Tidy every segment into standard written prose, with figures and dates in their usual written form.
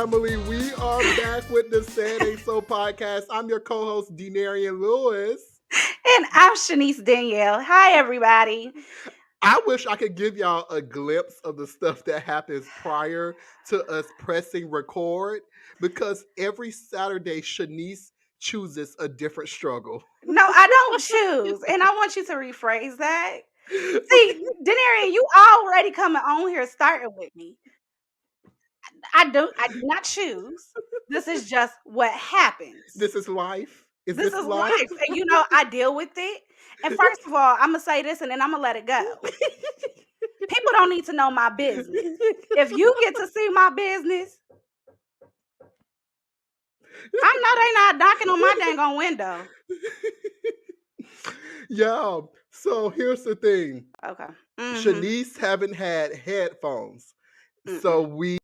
family. We are back with the Sad Ain't So podcast. I'm your co-host, Denarian Lewis. And I'm Shenise Danyél. Hi, everybody. I wish I could give y'all a glimpse of the stuff that happens prior to us pressing record, because every Saturday, Shenise chooses a different struggle. No, I don't choose. And I want you to rephrase that. See, Denarian, you already coming on here starting with me. I do not choose. This is just what happens. This is life. This is life. And I deal with it. And first of all, I'm going to say this and then I'm going to let it go. People don't need to know my business. If you get to see my business, I know they not knocking on my dang on window. Yeah. So here's the thing. Okay. Shenise haven't had headphones. So we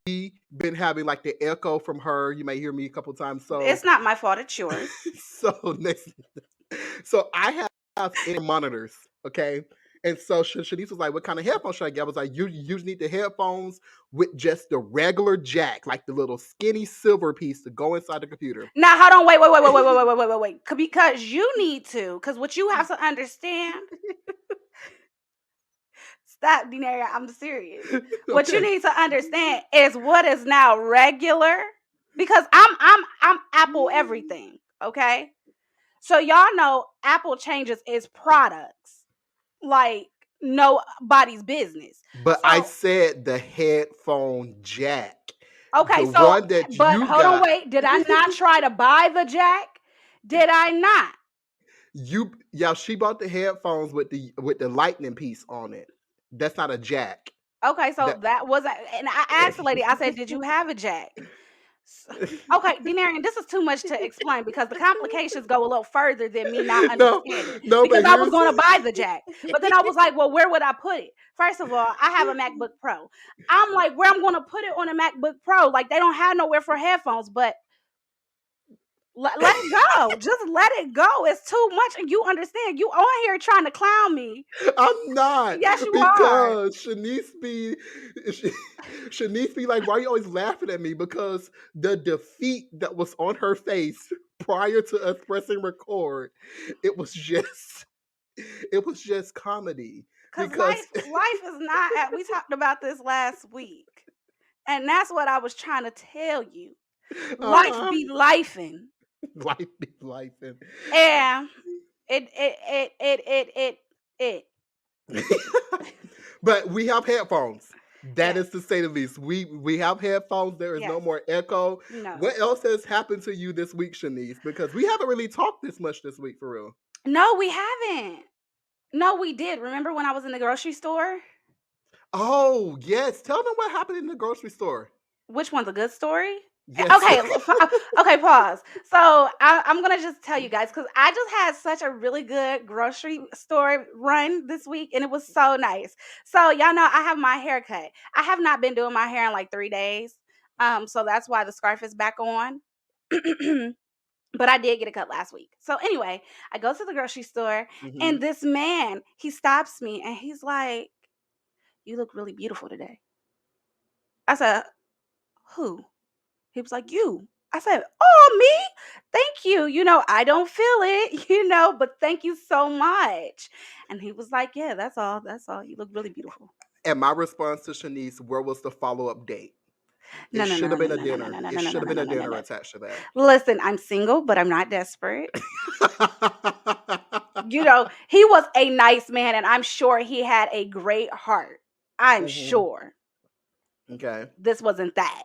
been having like the echo from her. You may hear me a couple times. So it's not my fault, it's yours. So I have ear monitors, okay? And so Shenise was like, what kind of headphones should I get? I was like, you need the headphones with just the regular jack, like the little skinny silver piece to go inside the computer. Now, hold on, wait. Because you need to, because what you have to understand. Stop, Denarian, I'm serious. Okay. What you need to understand is what is now regular, because I'm Apple everything, okay? So y'all know Apple changes its products like nobody's business. But I said the headphone jack. Okay, hold on, wait. Did I not try to buy the jack? Did I not? She bought the headphones with the lightning piece on it. That's not a jack. Okay, so that wasn't, and I asked the lady, I said, did you have a jack? Okay, Denarian, this is too much to explain because the complications go a little further than me not understanding. Because I was going to buy the jack, but then I was like, well, where would I put it? First of all, I have a MacBook Pro. I'm like, where I'm going to put it on a MacBook Pro? Like, they don't have nowhere for headphones, but let it go. Just let it go. It's too much. And you understand, you on here trying to clown me. I'm not. Yes, you are. Because Shenise be like, why are you always laughing at me? Because the defeat that was on her face prior to us pressing record, it was just comedy. Because life is not, we talked about this last week. And that's what I was trying to tell you. Life be lifing. Life be lifing. And it. But we have headphones. That is to say the least. We have headphones. There is no more echo. No. What else has happened to you this week, Shenise? Because we haven't really talked this much this week, for real. No, we haven't. No, we did. Remember when I was in the grocery store? Oh, yes. Tell them what happened in the grocery store. Which one's a good story? Yes. Okay, pause. So I'm going to just tell you guys, because I just had such a really good grocery store run this week, and it was so nice. So y'all know I have my hair cut. I have not been doing my hair in like 3 days. So that's why the scarf is back on. But I did get a cut last week. So anyway, I go to the grocery store, and this man, he stops me, and he's like, you look really beautiful today. I said, who? He was like, you. I said, oh, me? Thank you. I don't feel it, but thank you so much. And he was like, yeah, that's all. That's all. You look really beautiful. And my response to Shenise, where was the follow-up date? It should have been a dinner. It should have been a dinner attached to that. Listen, I'm single, but I'm not desperate. He was a nice man, and I'm sure he had a great heart. I'm sure. Okay. This wasn't that.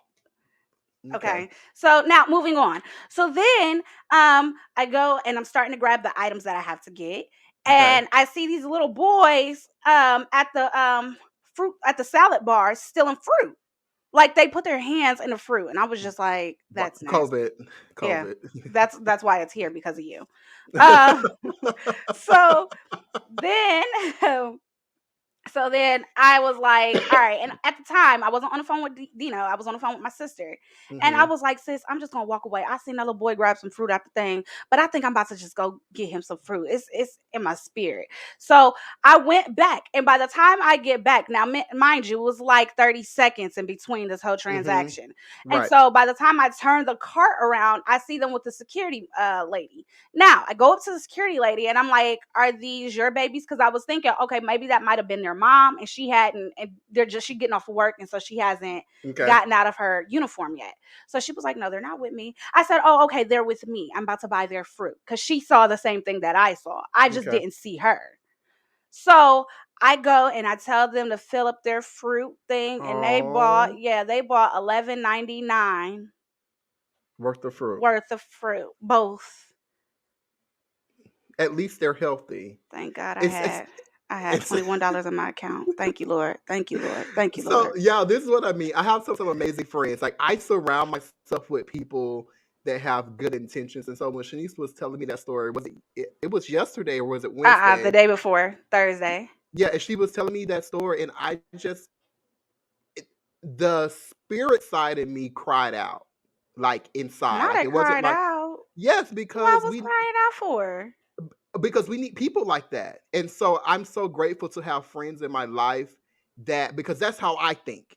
Okay. So now moving on. So then I go and I'm starting to grab the items that I have to get. And I see these little boys at the salad bar stealing fruit. Like they put their hands in the fruit, and I was just like, "That's COVID." Yeah, that's why it's here, because of you. So then So then I was like, all right. And at the time, I wasn't on the phone with Dino. I was on the phone with my sister. And I Mm-hmm. was like, sis, I'm just going to walk away. I seen that little boy grab some fruit out the thing, but I think I'm about to just go get him some fruit. It's in my spirit. So I went back. And by the time I get back, now, mind you, it was like 30 seconds in between this whole Mm-hmm. transaction. And Right. so by the time I turn the cart around, I see them with the security lady. Now I go up to the security lady and I'm like, "Are these your babies?" Because I was thinking, okay, maybe that might have been their mom, and she hadn't, and she getting off of work, and so she hasn't Okay. gotten out of her uniform yet. So she was like, "No, they're not with me." I said, "Oh, okay, they're with me. I'm about to buy their fruit," because she saw the same thing that I saw. I just Okay. didn't see her. So I go and I tell them to fill up their fruit thing, and Oh, they bought 11.99 worth the fruit. worth of fruit, both. At least they're healthy. Thank God It's it's I had it's $21 in my account. Thank you, Lord. Thank you, Lord. Thank you, so Lord. yeah, this is what I mean. I have some amazing friends. Like I surround myself with people that have good intentions. And so when Shanice was telling me that story, it was yesterday or was it The Wednesday? day before, Thursday. Yeah, and she was telling me that story, and I just it, the spirit side in me cried out, like inside, Not like I it wasn't cried like out. yes, What was crying out for? because we need people like that. And so I'm so grateful to have friends in my life that because that's how I think.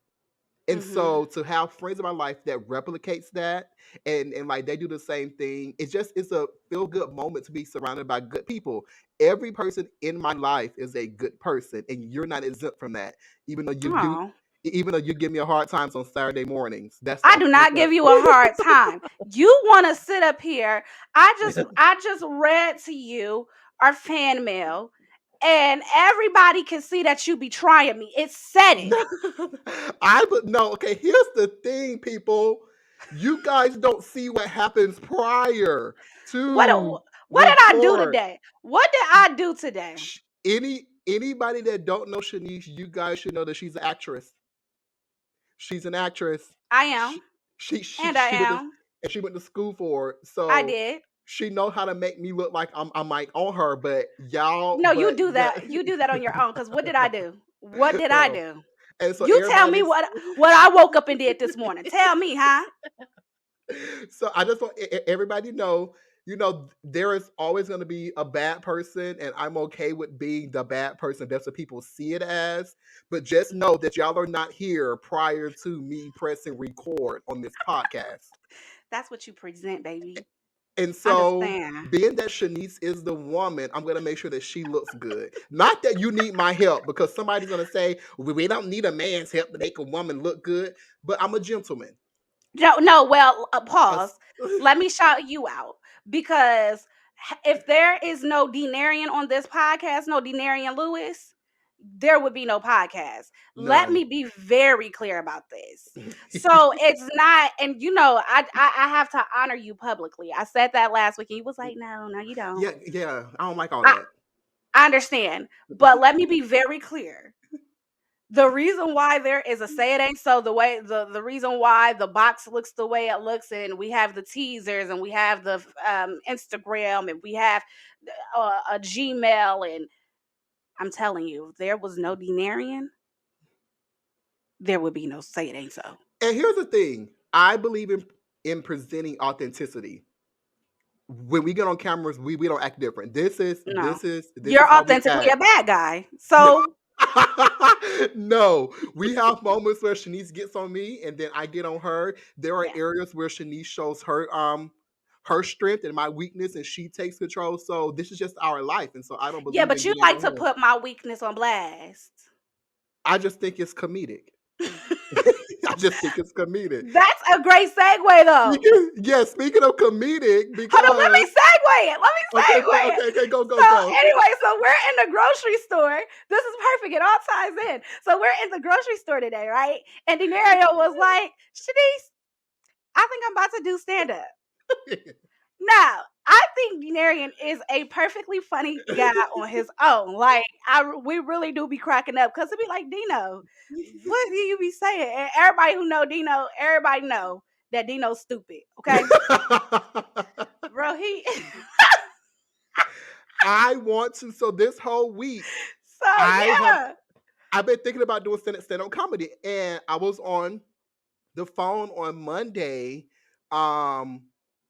And Mm-hmm. so to have friends in my life that replicates that and like they do the same thing, it's a feel good moment to be surrounded by good people. Every person in my life is a good person, and you're not exempt from that. Even though you do, Oh. even though you give me a hard times on Saturday mornings, that's I I'm do cool not with give you a hard time. You want to sit up here. that. I just read to you our fan mail, and everybody can see that you be trying me. It said it. No, I would no. Okay, here's the thing, people. You guys don't see what happens prior What to what did I do record. today? What did I do today? Anybody that don't know Shanice, you guys should know that she's an actress. She's an actress. I am, She she she, and I she went to am. and she went to school for it. I So did. she know how to make me look like I'm like on her, but y'all, No, you but do the that. You do that on your own. Cause what did I do? What did I oh, do? and so You tell me everybody's what I woke up and did this morning. Tell me, huh? so I just want everybody to know, there is always going to be a bad person, and I'm okay with being the bad person. That's what people see it as. But just know that y'all are not here prior to me pressing record on this podcast. That's what you present, baby. And so, Understand? being that Shanice is the woman, I'm going to make sure that she looks good. Not that you need my help, because somebody's going to say, we don't need a man's help to make a woman look good. But I'm a gentleman. No, no. Well, Us- pause. Let me shout you out because if there is no Denarian on this podcast, no Denarian Lewis, there would be no podcast. Let None. me be very clear about this. So it's not, and I have to honor you publicly. I said that last week, and you was like, no, no, you don't. Yeah, yeah. I don't like all I, that. I understand, but let me be very clear. The reason why there is a say it ain't so, the reason why the box looks the way it looks, and we have the teasers, and we have the Instagram, and we have a Gmail, and I'm telling you, if there was no Denarian, there would be no say it ain't so. And here's the thing: I believe in presenting authenticity. When we get on cameras, we don't act different. This is No, this is this you're is how we authentically a act. bad guy. No, So no. We have moments where Shanice gets on me, and then I get on her. There are yeah, areas where Shanice shows her strength and my weakness, and she takes control. So this is just our life, and so I don't yeah, believe but in you getting like on to here. put my weakness on blast. I just think it's comedic. I just think it's comedic. That's a great segue, though. Speaking of comedic, Hold on, let me because segue it. Let me okay, segue it. okay, go, go, So go. anyway, so we're in the grocery store. This is perfect. It all ties in. So we're in the grocery store today, right? And Denario was like, Shanice, I think I'm about to do stand up. Now, I think Denarian is a perfectly funny guy on his own. Like, we really do be cracking up because it be like, Dino, what do you be saying? And everybody who know Dino, everybody know that Dino's stupid. Okay, bro, he. I want to. So this whole week, So I have yeah. I've been thinking about doing stand-up comedy, and I was on the phone on Monday um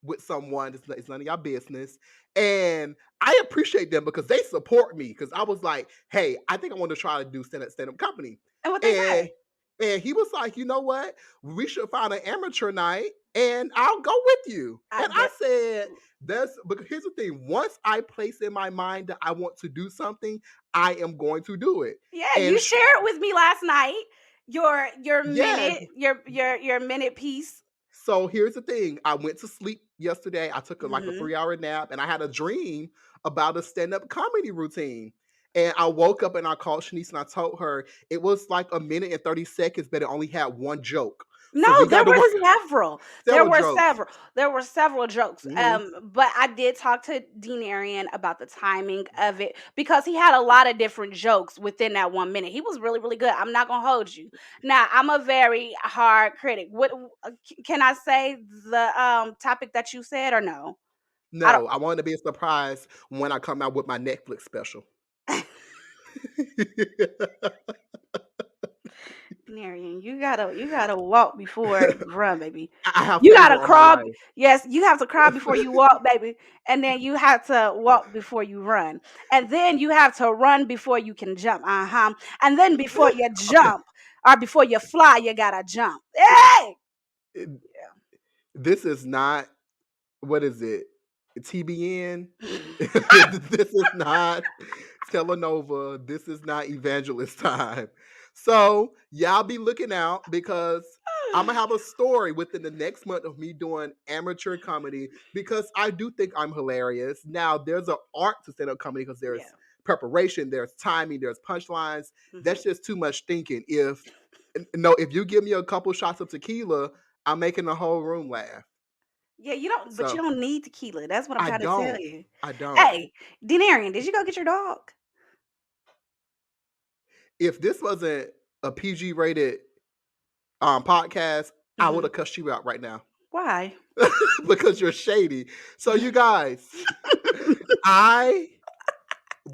with someone. It's none of y'all business. And I appreciate them because they support me. Because I was like, hey, I think I want to try to do stand-up comedy. And what they And say? and he was like, you know what? We should find an amateur night and I'll go with you. I And I that said, that's because here's the thing. Once I place in my mind that I want to do something, I am going to do it. Yeah, And you shared with me last night your yes, minute your minute piece. so here's the thing. I went to sleep yesterday. I took like a Mhm. 3-hour nap and I had a dream about a stand-up comedy routine. And I woke up and I called Shenise and I told her it was like a minute and 30 seconds, but it only had one joke. So we No, there got to work were several. There several were jokes. several. There were several jokes. Mhm. But I did talk to Denarian about the timing of it because he had a lot of different jokes within that 1 minute. He was really, really good. I'm not gonna hold you. Now, I'm a very hard critic. Can I say the topic that you said or no? I don't. No, I wanted to be a surprise when I come out with my Netflix special. Marion, you gotta walk before you run, baby. I have You gotta favor on my crawl. life. Yes, you have to crawl before you walk, baby, and then you have to walk before you run, and then you have to run before you can jump. And then before you Okay. jump or before you fly, you gotta jump. Hey, This is not, what is it? TBN? This is not Telenova. This is not evangelist time. So y'all be looking out because I'm gonna have a story within the next month of me doing amateur comedy because I do think I'm hilarious. Now there's an art to stand-up comedy because there's yeah. preparation, there's timing, there's punchlines. Mhm. That's just too much thinking. If you give me a couple shots of tequila, I'm making the whole room laugh. Yeah, you don't, but you So don't need tequila. That's what I'm I trying to tell don't. you. I don't. Hey, Denarian, did you go get your dog? If this wasn't a PG rated podcast, I would Hmm. have cussed you out right now Why? because you're shady. So you guys, I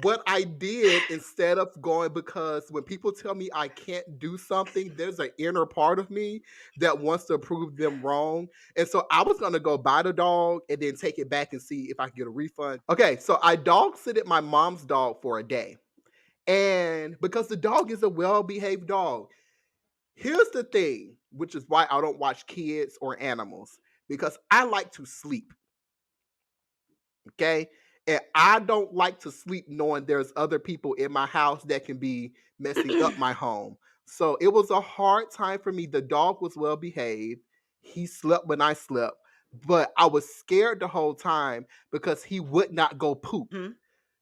what I did instead of going, because when people tell me I can't do something, there's an inner part of me that wants to prove them wrong. And so I was gonna go buy the dog and then take it back and see if I could get a refund. Okay, so I dog sitted my mom's dog for a day. And because the dog is a well-behaved dog, here's the thing, which is why I don't watch kids or animals, because I like to sleep. Okay. And I don't like to sleep knowing there's other people in my house that can be messing up my home. So it was a hard time for me. The dog was well behaved. He slept when I slept, but I was scared the whole time because he would not go poop. Mhm.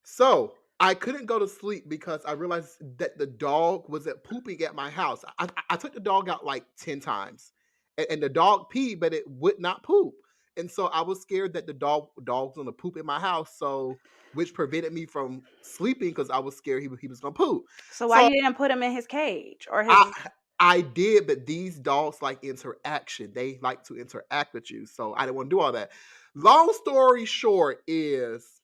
So I couldn't go to sleep because I realized that the dog was at pooping at my house. I took the dog out like 10 times and the dog peed, but it would not poop. And so I was scared that the dog was gonna poop in my house. So which prevented me from sleeping because I was scared he was gonna poop. So why So you didn't put him in his cage or his? I I did, but these dogs like interaction. They like to interact with you. So I didn't want to do all that. Long story short is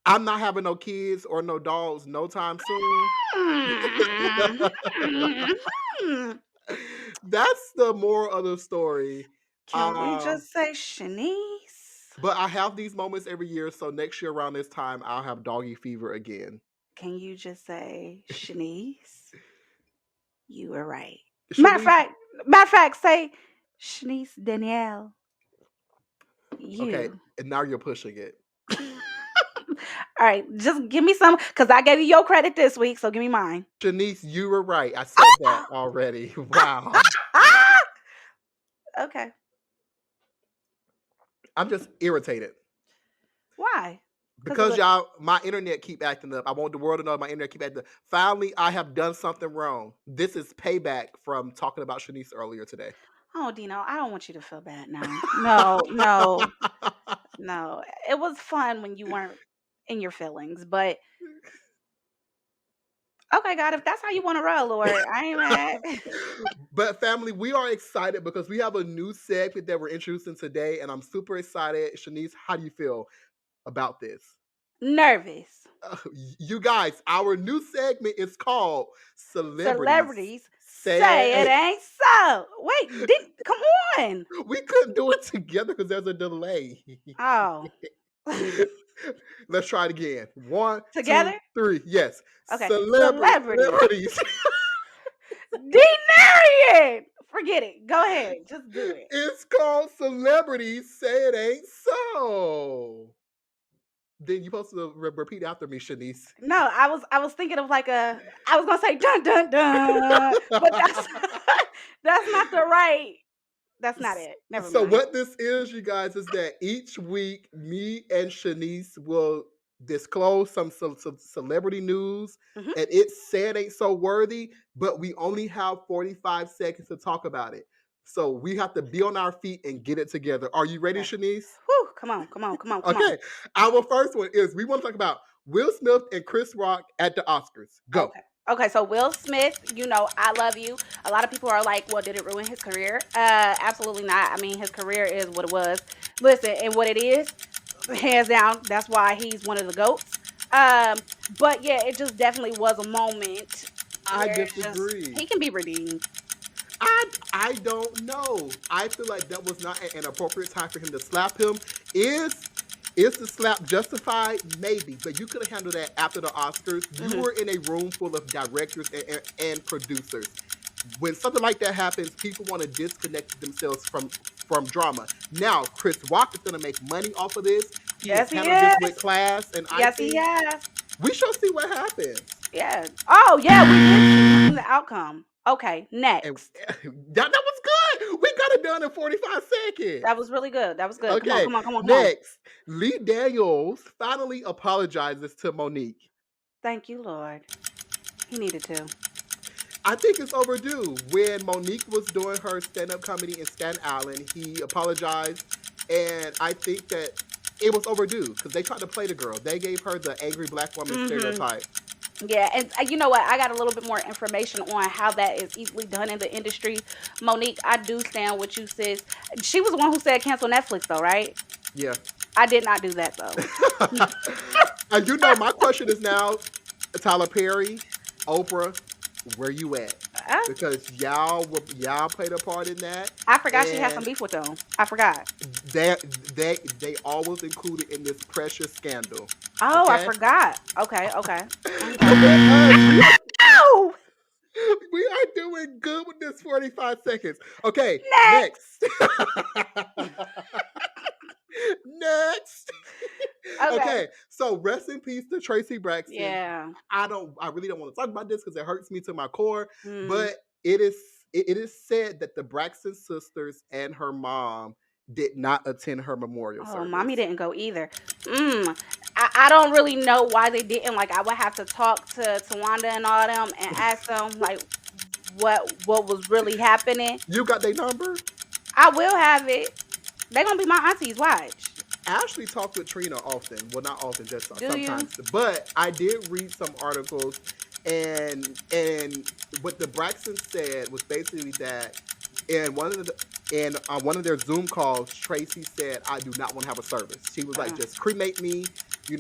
I'm not having no kids or no dogs no time soon. That's the moral of the story. Can we Um, just say Shanice? but I have these moments every year, so next year around this time, I'll have doggy fever again. Can you just say Shanice? You were right. Matter of Shanice, fact, matter of fact, say Shenise Danyél. okay, You. and now you're pushing it. All right, just give me some because I gave you your credit this week, so give me mine. Shanice, you were right. I said that already. Wow. Okay. I'm just irritated Why? Because of because the. y'all, my internet keep acting up. I want the world to know my internet keep acting up. Finally, I have done something wrong. This is payback from talking about Shanice earlier today. Oh, Dino, I don't want you to feel bad now. No, no, no. It was fun when you weren't in your feelings, but okay, God, if that's how you want to roll, Lord, I ain't mad. But family, we are excited because we have a new segment that we're introducing today, and I'm super excited. Shanice, how do you feel about this? Nervous. You guys, our new segment is called Celebrities Celebrities say it Say. ain't so. Wait, come on. We couldn't do it together because there's a delay. Oh. Let's try it again. One, two, Together? three. Yes. Okay. Celebrities. Celebrities. Denarian. Forget it. Go ahead. Just do it. It's called Celebrities Say It Ain't So. Then you're supposed to repeat after me, Shenise. No, I was thinking of like I was gonna say dun dun dun, but that's not the right. That's not it. Never So mind. what this is, you guys, is that each week me and Shenise will disclose some celebrity news, Hmm. and it said ain't so worthy, but we only have 45 seconds to talk about it. So we have to be on our feet and get it together. Are you ready, Okay. Shenise? Whew, come on, come on, come on, come on. Okay. Our first one is we want to talk about Will Smith and Chris Rock at the Oscars. Go. Okay. Okay, so Will Smith, I love you. A lot of people are like, well, did it ruin his career? Absolutely not. I mean, his career is what it was. Listen, and what it is, hands down, that's why he's one of the GOATs. Um, but yeah, it just definitely was a moment I where it's just disagree. he can be redeemed. I don't know. I feel like that was not an appropriate time for him to slap him. Is the slap justified? Maybe, but you could have handled that after the Oscars. You Hmm. were in a room full of directors and producers. When something like that happens, people want to disconnect themselves from drama. Now, Chris Rock is going to make money off of this. He has Yes, he handled this with is. class, and I Yes, he think has. we shall see what happens. Yeah. Oh, yeah, we did see the outcome. Okay, And next. that was good. We got it done in 45 seconds. That was really good. That was good. Come on, Okay, come on, come on, come on. next, Lee Daniels finally apologizes to Monique. Thank you, Lord. He needed to. I think it's overdue. When Monique was doing her stand-up comedy in Staten Island, he apologized, and I think that it was overdue because they tried to play the girl. They gave her the angry black woman Hmm. stereotype. Yeah, and you know what? I got a little bit more information on how that is easily done in the industry. Monique, I do stand with you, sis. She was the one who said cancel Netflix, though, right? Yeah. I did not do that, though. And my question is now, Tyler Perry, Oprah, where you at? Uh, Because y'all played a part in that, I forgot she had some and beef with them. I forgot. they they all was included in this precious scandal. Oh, I Okay. forgot. Okay, okay, So okay. with us, No! we are doing good with this 45 seconds. Okay, Next. next. Next. Okay. Okay, so rest in peace to Tracy Braxton. Yeah. I really don't want to talk about this because it hurts me to my core, Mm. but it is said that the Braxton sisters and her mom did not attend her memorial Oh, mommy service. didn't go either. Mm. I don't really know why they didn't. Like, I would have to talk to Wanda and all them and ask them like what was really happening. You got their number? I will have it. They're gonna be my aunties. Watch. I actually talk with Trina often. Well, not often, just Do you? sometimes. But I did read some articles, and what the Braxton said was basically that in one of their Zoom calls, Tracy said, "I do not want to have a service." She was like, Uh, "Just cremate me.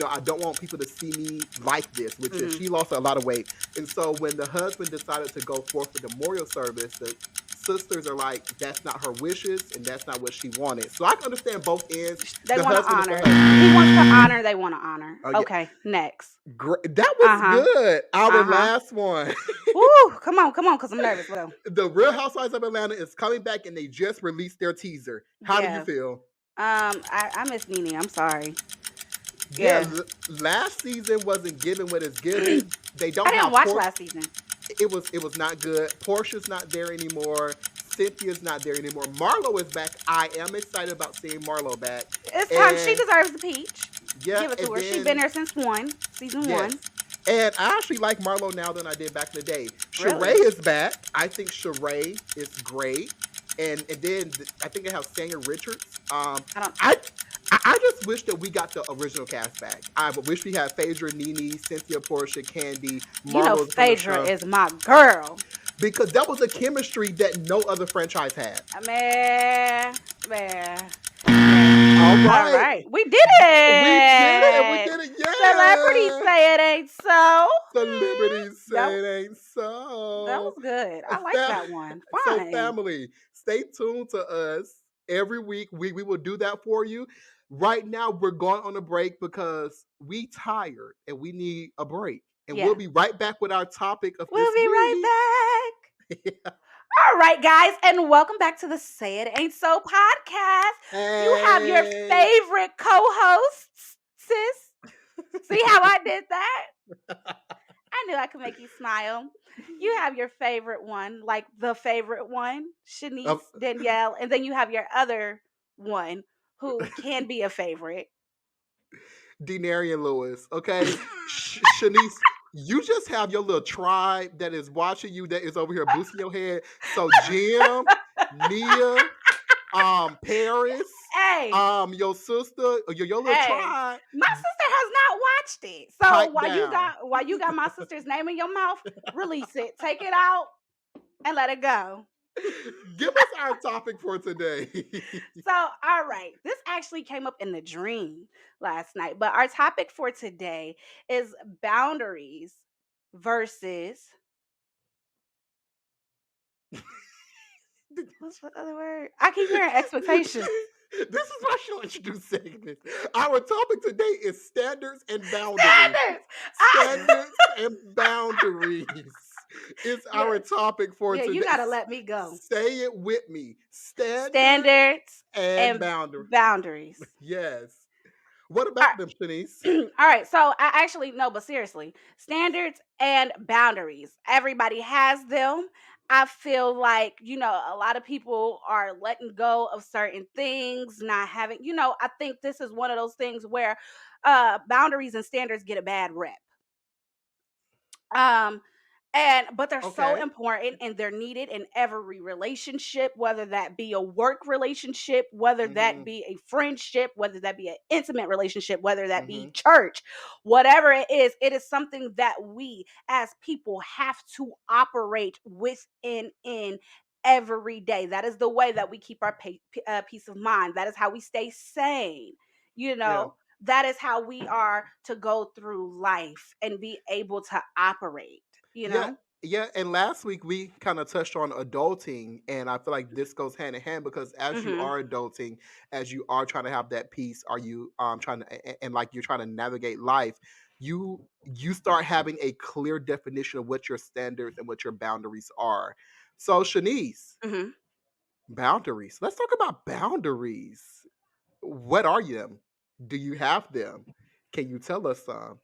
I don't want people to see me like this." Which is mm-hmm. she lost a lot of weight, and so when the husband decided to go forth with the memorial service, the sisters are like, that's not her wishes and that's not what she wanted. So I can understand both ends. They The want to husband is the honor. husband. He wants to honor. They want to honor. Oh yeah, Okay. Next. great. That Uh was huh. good. Our Uh huh. last one. Woo! Come on, cause I'm nervous. Well, The Real Housewives of Atlanta is coming back and they just released their teaser. How do you yeah. feel? I miss Nene. I'm sorry. Yeah, Yeah. last season wasn't given what it's given. They I don't didn't have watch last season. it was not good. Portia's not there anymore. Cynthia's not there anymore. Marlo is back. I am excited about seeing Marlo back. It's time. She And deserves the peach. yeah, Give it and to her. She's been then there since season yes. one. And I actually like Marlo now than I did back in the day. Sheree Really? is back. I think Sheree is great. And then I think it has Sanger Richards. I don't. I I just wish that we got the original cast back. I wish we had Phaedra, Nene, Cynthia, Portia, Candy, Marlo's gonna Phaedra come is my girl. because that was a chemistry that no other franchise had. Man, man. Yeah. All All right, right. We did we did it, and we it. did it. Yes. Celebrities say it ain't so. Celebrities That say it ain't that was so. good. I like Fa- that one. So, Fine. family, stay tuned to us every week. We will do that for you. Right now, we're going on a break because we tired and we need a break. And we'll Yeah. be right back with our topic of We'll this be right week. back. All right, guys, and welcome back to the Say It Ain't So podcast. You have your Hey. favorite co-hosts, sis. See how I did that? I knew I could make you smile. You have your favorite one, like the favorite one, Shenise Um, Danyél, and then you have your other one who can be a favorite. Denarian Lewis, okay? Shanice, you just have your little tribe that is watching you, that is over here boosting your head. So Jim, Nia, Paris, Hey, your sister, your little hey, tribe, my sister has not watched it. So pipe down. while you got my sister's name in your mouth, release it. Take it out and let it go. Give us our topic for today. So, all right, this actually came up in the dream last night, but our topic for today is boundaries versus what's the other word? I keep hearing expectations. This is why she'll introduce segments. Our topic today is standards and boundaries. Standards. Standards and boundaries is our Yeah, topic for yeah, you today. gotta let me go. Say it with me. Standards Standards and and boundaries. boundaries. Yes. What All about them, Shanice? right. All right, so I actually no, but seriously, standards and boundaries. Everybody has them. I feel like, a lot of people are letting go of certain things, not having, I think this is one of those things where boundaries and standards get a bad rep. Um, but they're so Okay. important and they're needed in every relationship, whether that be a work relationship, whether that Mm-hmm. be a friendship, whether that be an intimate relationship, whether that Mm-hmm. be church, whatever it is something that we as people have to operate within in every day. That is the way that we keep our peace of mind. That is how we stay sane. You Yeah. know, that is how we are to go through life and be able to operate, you Yeah, know? yeah. And last week we kind of touched on adulting, and I feel like this goes hand in hand because as you Mhm. are adulting, as you are trying to have that peace, are you trying to and like you're trying to navigate life, you start having a clear definition of what your standards and what your boundaries are. So Shanice, Mhm. boundaries. Let's talk about boundaries. What are them? Do you have them? Can you tell us some?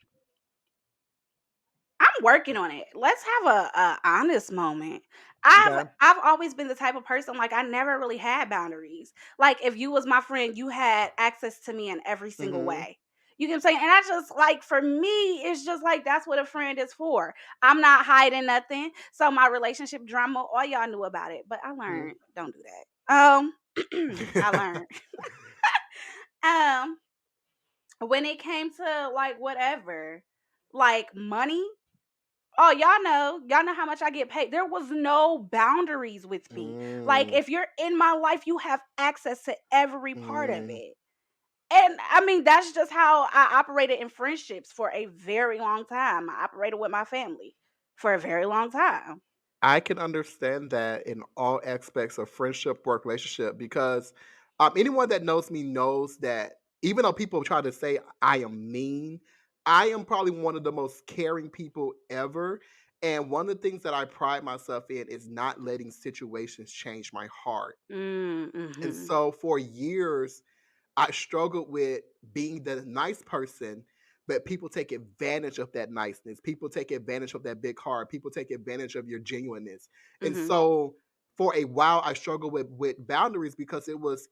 I'm working on it. Let's have a honest moment. I've Okay. I've always been the type of person like I never really had boundaries. Like if you was my friend, you had access to me in every single Mm-hmm. way. You get what I'm saying? And I just like for me, it's just like that's what a friend is for. I'm not hiding nothing. So my relationship drama, all y'all knew about it. But I learned don't do that. I learned. Um when it came to like whatever, like money, oh, y'all know how much I get paid. There was no boundaries with me. Like Mm, if you're in my life, you have access to every part of mm. it. And I mean, that's just how I operated in friendships for a very long time. I operated with my family for a very long time. I can understand that in all aspects of friendship, work, relationship, because anyone that knows me knows that even though people try to say I am mean, I am probably one of the most caring people ever. And one of the things that I pride myself in is not letting situations change my heart. And Mm-hmm. so for years, I struggled with being the nice person, but people take advantage of that niceness. People take advantage of that big heart. People take advantage of your genuineness. And Mm-hmm. so for a while, I struggled with boundaries because it was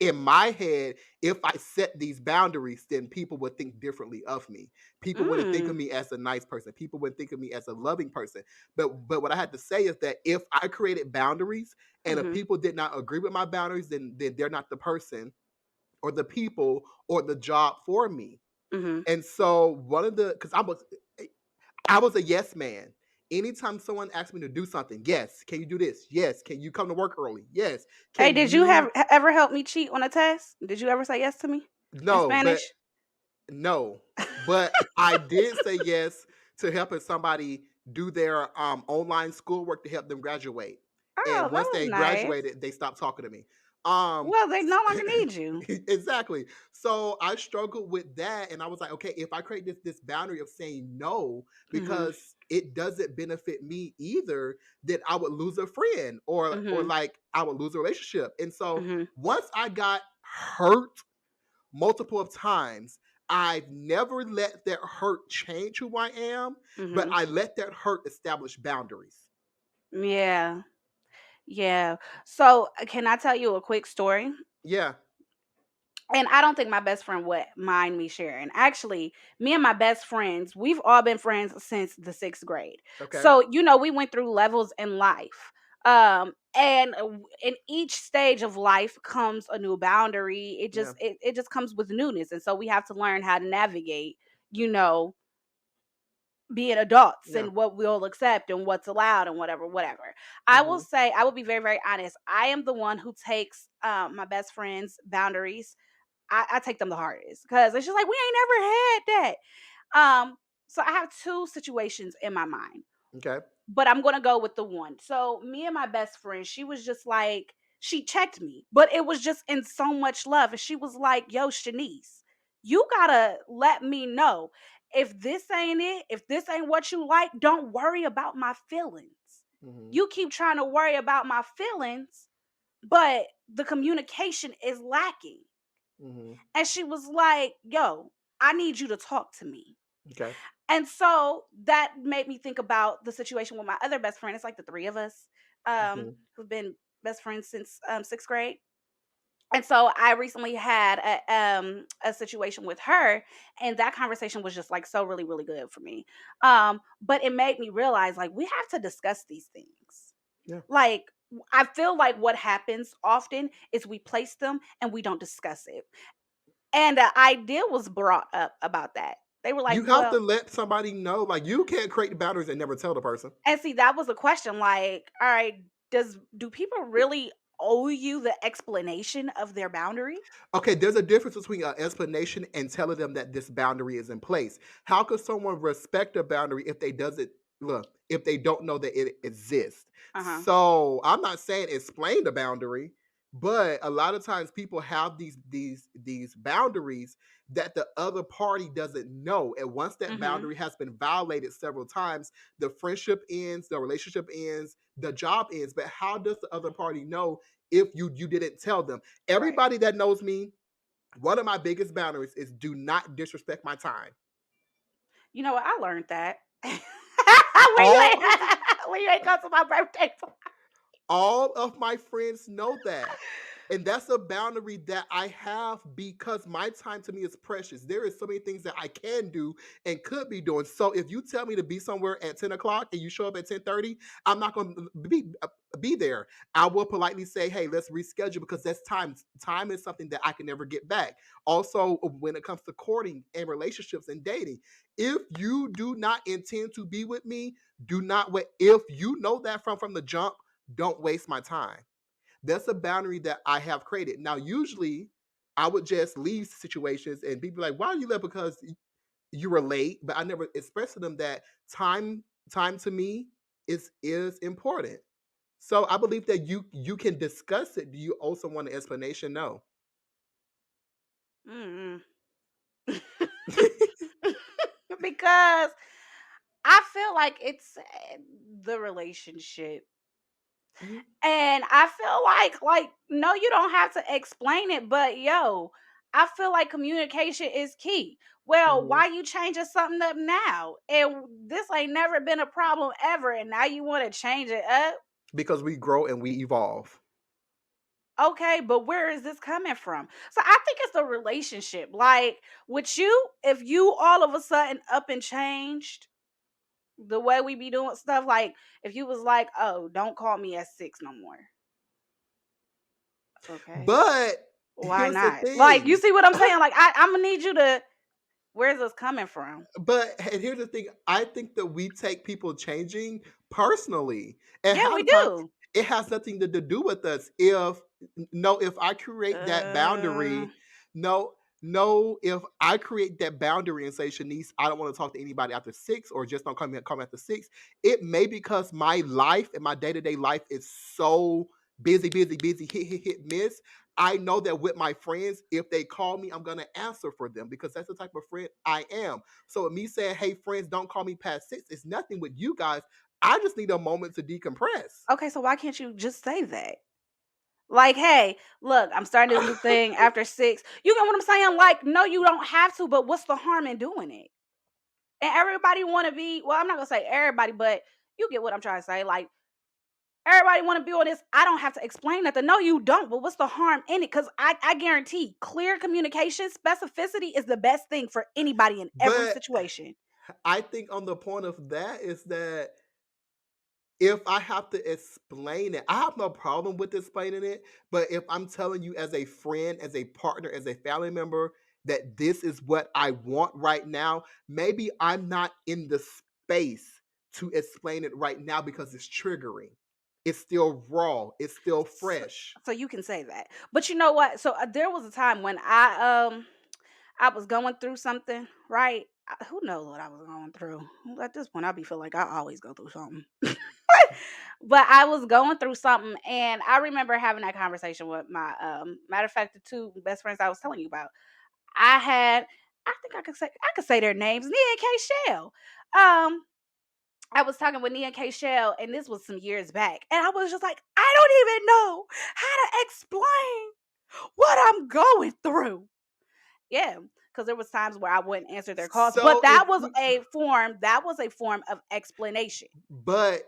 in my head, if I set these boundaries, then people would think differently of me. People wouldn't think of Mm. me as a nice person. People wouldn't think of me as a loving person. But what I had to say is that if I created boundaries and if Mm-hmm. people did not agree with my boundaries, then they're not the person or the people or the job for me. Mm-hmm. And so one of the because I was a yes man. Anytime someone asked me to do something, yes, can you do this? Yes, can you come to work early? Yes, Hey, can did you you ever help me cheat on a test? Did you ever say yes to me in no, but Spanish? no. But I did say yes to helping somebody do their online schoolwork to help them graduate. Oh, And that once was they nice. graduated, they stopped talking to me. Um Well, they no longer need you. exactly. So I struggled with that and I was like, okay, if I create this boundary of saying no Mhm. because it doesn't benefit me either, then I would lose a friend or Mhm. like I would lose a relationship. And so Mhm. once I got hurt multiple of times, I've never let that hurt change who I am, but Mhm. I let that hurt establish boundaries. Yeah. Yeah. So, can I tell you a quick story? Yeah. And I don't think my best friend would mind me sharing. Actually, me and my best friends, we've all been friends since the 6th grade. Okay. So, we went through levels in life. And in each stage of life comes a new boundary. It Yeah. just it just comes with newness. And so we have to learn how to navigate, you know, being adults Yeah. and what we'll accept and what's allowed and whatever. I will Mhm. say, I will be very, very honest. I am the one who takes my best friend's boundaries. I take them the hardest because it's just like we ain't never had that. So I have two situations in my mind, Okay. but I'm gonna go with the one. So me and my best friend, she was just like, she checked me, but it was just in so much love. And she was like, yo, Shenise, you gotta let me know if this ain't it, if this ain't what you like, don't worry about my feelings. Mhm. You keep trying to worry about my feelings, but the communication is lacking. Mhm. And she was like, yo, I need you to talk to me. Okay. And so that made me think about the situation with my other best friend. It's like the three of us Mhm. who've been best friends since 6th grade. And so I recently had a situation with her, and that conversation was just like so really really good for me. But it made me realize like we have to discuss these things. Yeah. Like I feel like what happens often is we place them and we don't discuss it. And the idea was brought up about that. They were like, You have to "Well," let somebody know. Like you can't create the boundaries and never tell the person. and see, that was a question, like, all right, do people really owe you the explanation of their boundary? Okay, there's a difference between an explanation and telling them that this boundary is in place. How could someone respect a boundary if they doesn't look if they don't know that it exists? Uh-huh. So I'm not saying explain the boundary, but a lot of times people have these boundaries that the other party doesn't know. And once that Mhm. boundary has been violated several times, the friendship ends, the relationship ends, the job ends. But how does the other party know if you didn't tell them? Right. Everybody that knows me, one of my biggest boundaries is do not disrespect my time. You know what? I learned that. All When you ain't come to my birthday. All of my friends know that. And that's a boundary that I have because my time to me is precious. There is so many things that I can do and could be doing. So if you tell me to be somewhere at 10 o'clock and you show up at 10:30, I'm not going to be there. I will politely say, hey, let's reschedule because that's time. Time is something that I can never get back. Also, when it comes to courting and relationships and dating, if you do not intend to be with me, do not wait. If you know that from the jump, don't waste my time. That's a boundary that I have created. Now, usually I would just leave situations and people like, why you left? Because you were late. But I never expressed to them that time to me is important. So I believe that you can discuss it. Do you also want an explanation? No. Mm-mm. Because I feel like it's the relationship. Mhm, And I feel like no, you don't have to explain it, but yo, I feel like communication is key. Well, mhm. why you changing something up now? And this ain't never been a problem ever, and now you want to change it up? Because we grow and we evolve. Okay, but where is this coming from? So I think it's the relationship. Like with you, if you all of a sudden up and changed the way we be doing stuff, like if you was like, oh, don't call me at 6 no more. Okay. But Why here's the not? Like, you thing. see what I'm saying? Like, I'm gonna need you to. Where's this coming from? But and here's the thing, I think that we take people changing personally. And Yeah, half we the time do. it has nothing to do with us. If no, if I create that Uh, boundary, no. No, if I create that boundary and say, Shanice, I don't want to talk to anybody after 6 or just don't come after 6, it may because my life and my day-to-day life is so busy, busy, busy, hit, miss. I know that with my friends, if they call me, I'm gonna answer for them because that's the type of friend I am. So with me saying, hey friends, don't call me past 6, it's nothing with you guys. I just need a moment to decompress. Okay, so why can't you just say that? Like, hey, look, I'm starting this new thing after 6. You get what I'm saying? Like, no, you don't have to, but what's the harm in doing it? And everybody want to be, well, I'm not gonna say everybody, but you get what I'm trying to say. Like, everybody want to be on this. I don't have to explain nothing. No, you don't. But what's the harm in it? Because I guarantee clear communication, specificity is the best thing for anybody in every But situation. I think on the point of that is that if I have to explain it, I have no problem with explaining it. But if I'm telling you as a friend, as a partner, as a family member, that this is what I want right now, maybe I'm not in the space to explain it right now because it's triggering. It's still raw, it's still So, fresh. so you can say that. But you know what? So there was a time when I was going through something, right? Who knows what I was going through? At this point, I be feel like I always go through something. But I was going through something, and I remember having that conversation with my matter of fact, the two best friends I was telling you about. I had, I think I could say their names, Nia and K Shell. Um, I was talking with Nia and K Shell, and this was some years back, and I was just like, I don't even know how to explain what I'm going through. Yeah, because there was times where I wouldn't answer their calls, but So if you, that was a form of explanation. but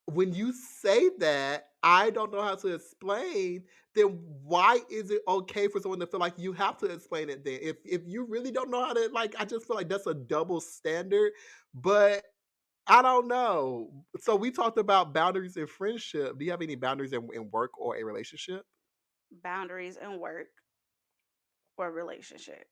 when you say that, I don't know how to explain, then why is it okay for someone to feel like you have to explain it then? If you really don't know how to, like, I just feel like that's a double standard. But I don't know. So we talked about boundaries in friendship. Do you have any boundaries in work or a relationship? Boundaries in work or relationship.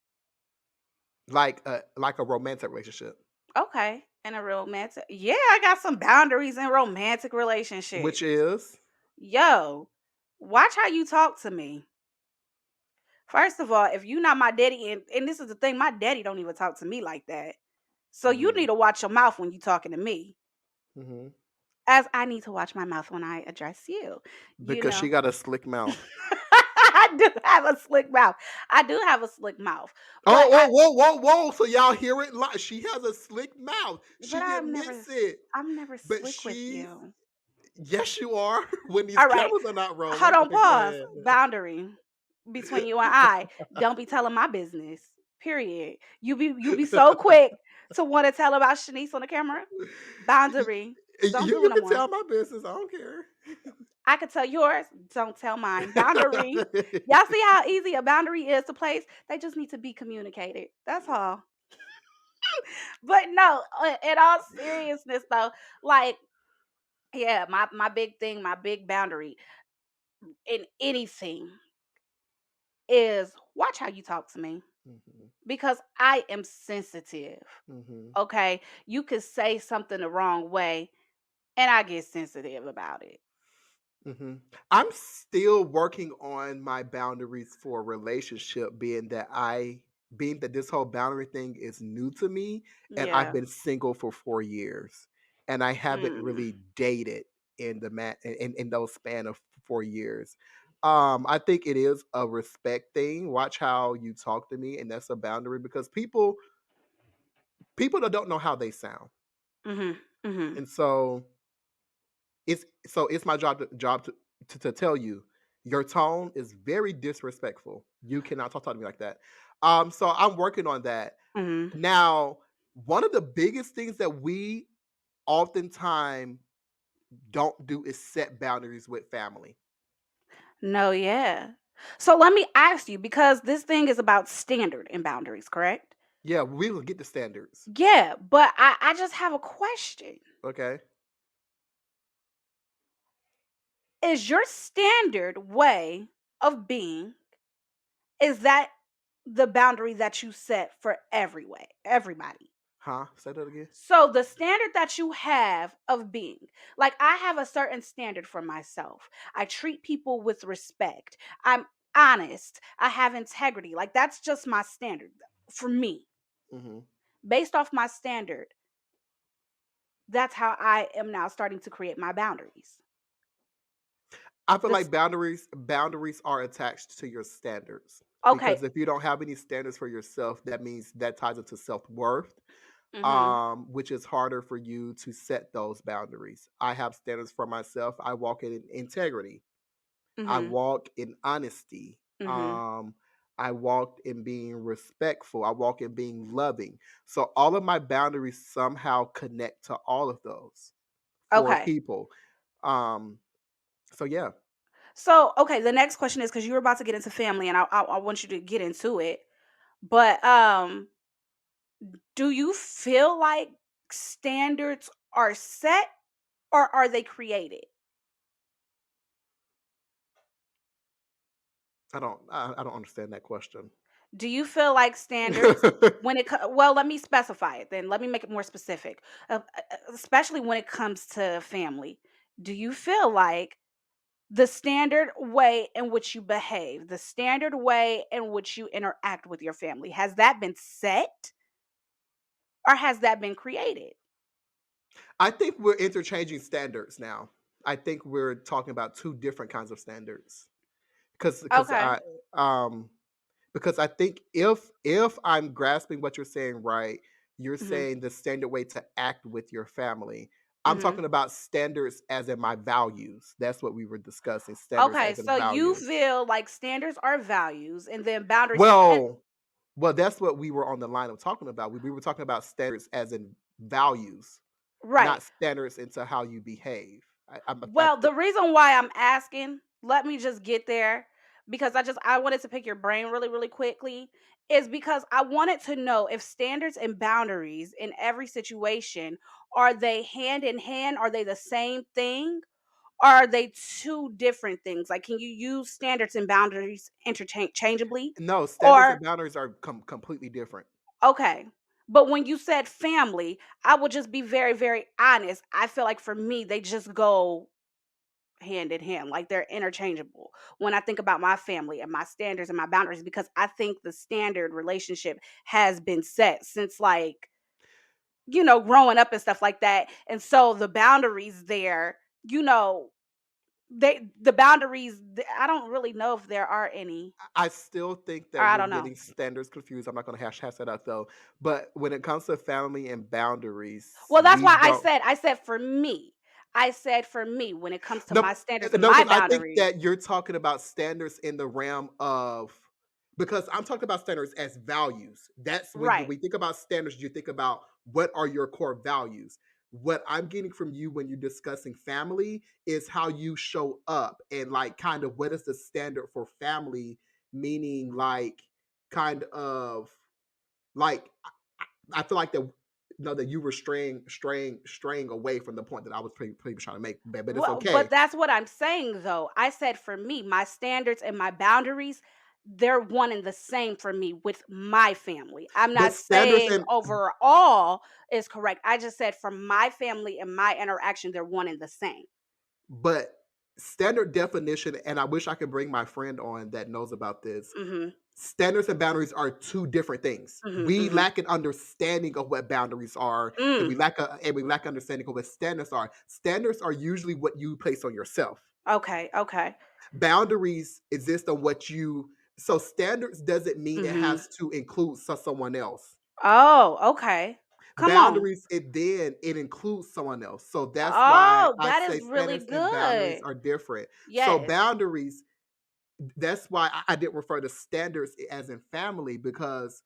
Like a romantic relationship. Okay, in a romantic, yeah, I got some boundaries in romantic Which relationships. is Yo, watch how you talk to me. First of all, if you not my daddy, and this is the thing, my daddy don't even talk to me like that. So you mm, need to watch your mouth when you talking to me, hmm as I need to watch my mouth when I address you. You because know, she got a slick mouth. I do have a slick mouth. I do have a slick mouth, Oh, but whoa, whoa, whoa, whoa. So y'all hear it? She has a slick mouth. She I'm admits it. never But slick with she's, you. yes, you are. When these All right, cameras are not hold rolling. on, Okay, go pause. ahead. Boundary between you and I. Don't be telling my business. Period. You be so quick to want to tell about Shanice on the camera. you, Boundary. Don't do you it no can more. tell my business. I don't care. I could tell yours. Don't tell mine. Boundary. Y'all see how easy a boundary is to place? They just need to be communicated. That's all. But no, in all seriousness though, like, yeah, my big thing, my big boundary in anything is watch how you talk to me Mhm, because I am sensitive. mhm. Okay, you could say something the wrong way, and I get sensitive about it. Mhm. I'm still working on my boundaries for a relationship, being that this whole boundary thing is new to me, and I've Yeah. been single for 4 years, and I haven't Mm. really dated in the in those span of 4 years. I think it is a respect thing. Watch how you talk to me, and that's a boundary because people that don't know how they sound, Mhm. Mhm. and it's my job to tell you your tone is very disrespectful. You cannot talk to me like that. So I'm working on that. Mhm. Now, one of the biggest things that we oftentimes don't do is set boundaries with family. No, yeah. So let me ask you because this thing is about standard and boundaries, correct? Yeah, we will get the standards. Yeah, but I just have a question. Okay. Is your standard way of being, is that the boundary that you set for everybody? Huh? Say that again. So the standard that you have of being, like I have a certain standard for myself. I treat people with respect. honest, I have integrity. Like that's just my standard for me. Mhm. Based off my standard, that's how I am now starting to create my boundaries. I feel This like boundaries are attached to your standards, okay. because if you don't have any standards for yourself, that means that ties into self-worth, Mhm. which is harder for you to set those boundaries. I have standards for myself. I walk in integrity. I Mhm. walk in honesty. Mhm. I walk in being respectful. I walk in being loving. So all of my boundaries somehow connect to all of those for Okay. people. Um, so yeah. So, okay, the next question is because you were about to get into family, and I want you to get into it. But do you feel like standards are set or are they created? I don't understand that question. Do you feel like standards when well, let me specify it then. Let me make it more specific. Especially when it comes to family. Do you feel like the standard way in which you behave, the standard way in which you interact with your family, has that been set or has that been created? I think we're interchanging standards now. I think we're talking about two different kinds of standards. Because Okay. um because I think if I'm grasping what you're saying right, you're Mhm. saying the standard way to act with your family. I'm Mhm. talking about standards as in my values. That's what we were discussing. Standards Okay, as in so you values. feel like standards are values and then boundaries and Well, that's what we were on the line of talking about. We were talking about standards as in values, right. not standards into how you behave. I Well, the reason why I'm asking, let me just get there because I wanted to pick your brain really, really quickly, is because I wanted to know if standards and boundaries in every situation are they hand in hand? Are they the same thing? Or are they two different things? Like, can you use standards and boundaries interchangeably? No, standards and Or boundaries are completely different. okay. But when you said family, I will just be very, very honest. I feel like for me, they just go hand in hand, like they're interchangeable. When I think about my family and my standards and my boundaries, because I think the standard relationship has been set since like, growing up and stuff like that. And so the boundaries there, you know, the boundaries, I don't really know if there are any, I still think or that I we're don't know. getting standards confused. I'm not going to hash that out though. But when it comes to family and boundaries, Well, that's we why don't. I said for me. I said for me when it comes to No, my standards and no, my because I think boundaries. that you're talking about standards in the realm of, because I'm talking about standards as values. That's when Right. we think about standards, you think about what are your core values. What I'm getting from you when you're discussing family is how you show up and like kind of what is the standard for family, meaning like kind of like I feel like that that you were straying away from the point that I was pretty trying to make, but it's Well, okay. but that's what I'm saying though. I said for me, my standards and my boundaries, they're one and the same for me with my family. I'm But not standards saying and overall is correct. I just said for my family and my interaction, they're one and the same. but standard definition, and I wish I could bring my friend on that knows about this. Mhm. Standards and boundaries are two different things. Mhm. We Mhm. lack an understanding of what boundaries are, and Mm. we lack understanding of what standards are. Standards are usually what you place on yourself. Okay. Okay. Boundaries exist on what you. So standards doesn't mean it Mhm. has to include someone else. Oh, okay. Come on. Boundaries, it includes someone else. So that's why Oh, I that say is really standards and boundaries good. are different. So Yes. boundaries, that's why I didn't refer to standards as in family, because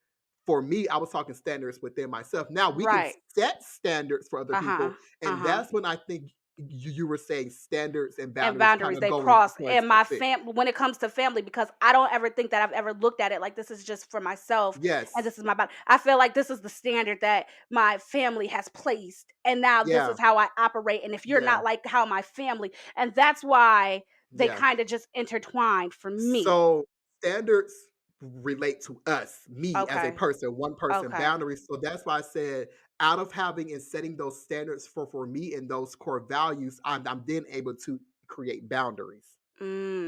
for me, I was talking standards within myself. Now we can Right. set standards for other Uh-huh. people, and Uh-huh. that's when I think you were saying standards and And boundaries kind boundaries of they go in cross and my conflict. fam when it comes to family because I don't ever think that I've ever looked at it like this is just for myself and Yes. this is my body. I feel like this is the standard that my family has placed and now this Yeah. is how I operate and if you're Yeah. not like how my family and that's why they Yeah. kind of just intertwined for me. So standards relate to us, me as a Okay. person, one person Okay. boundaries. So that's why I said out of having and setting those standards for me and those core values, I'm then able to create boundaries.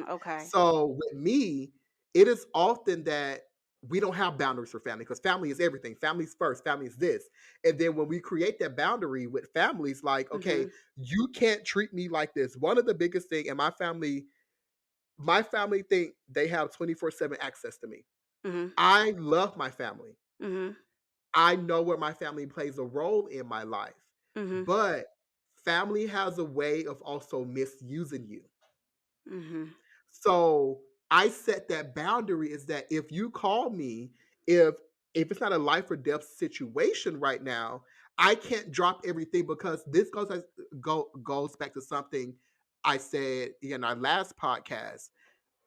Okay. So with me, it is often that we don't have boundaries for family because family is everything. Family's first, family is this. And then when we create that boundary with families, like, okay, Mhm. you can't treat me like this. One of the biggest thing, and my family think they have 24/7 access to me. Mhm. I love my family. Mhm. I know where my family plays a role in my life. Mhm. But family has a way of also misusing you. Mhm. So I set that boundary is that if you call me, if if it's not a life or death situation right now, I can't drop everything because this goes back to something I said in our last podcast.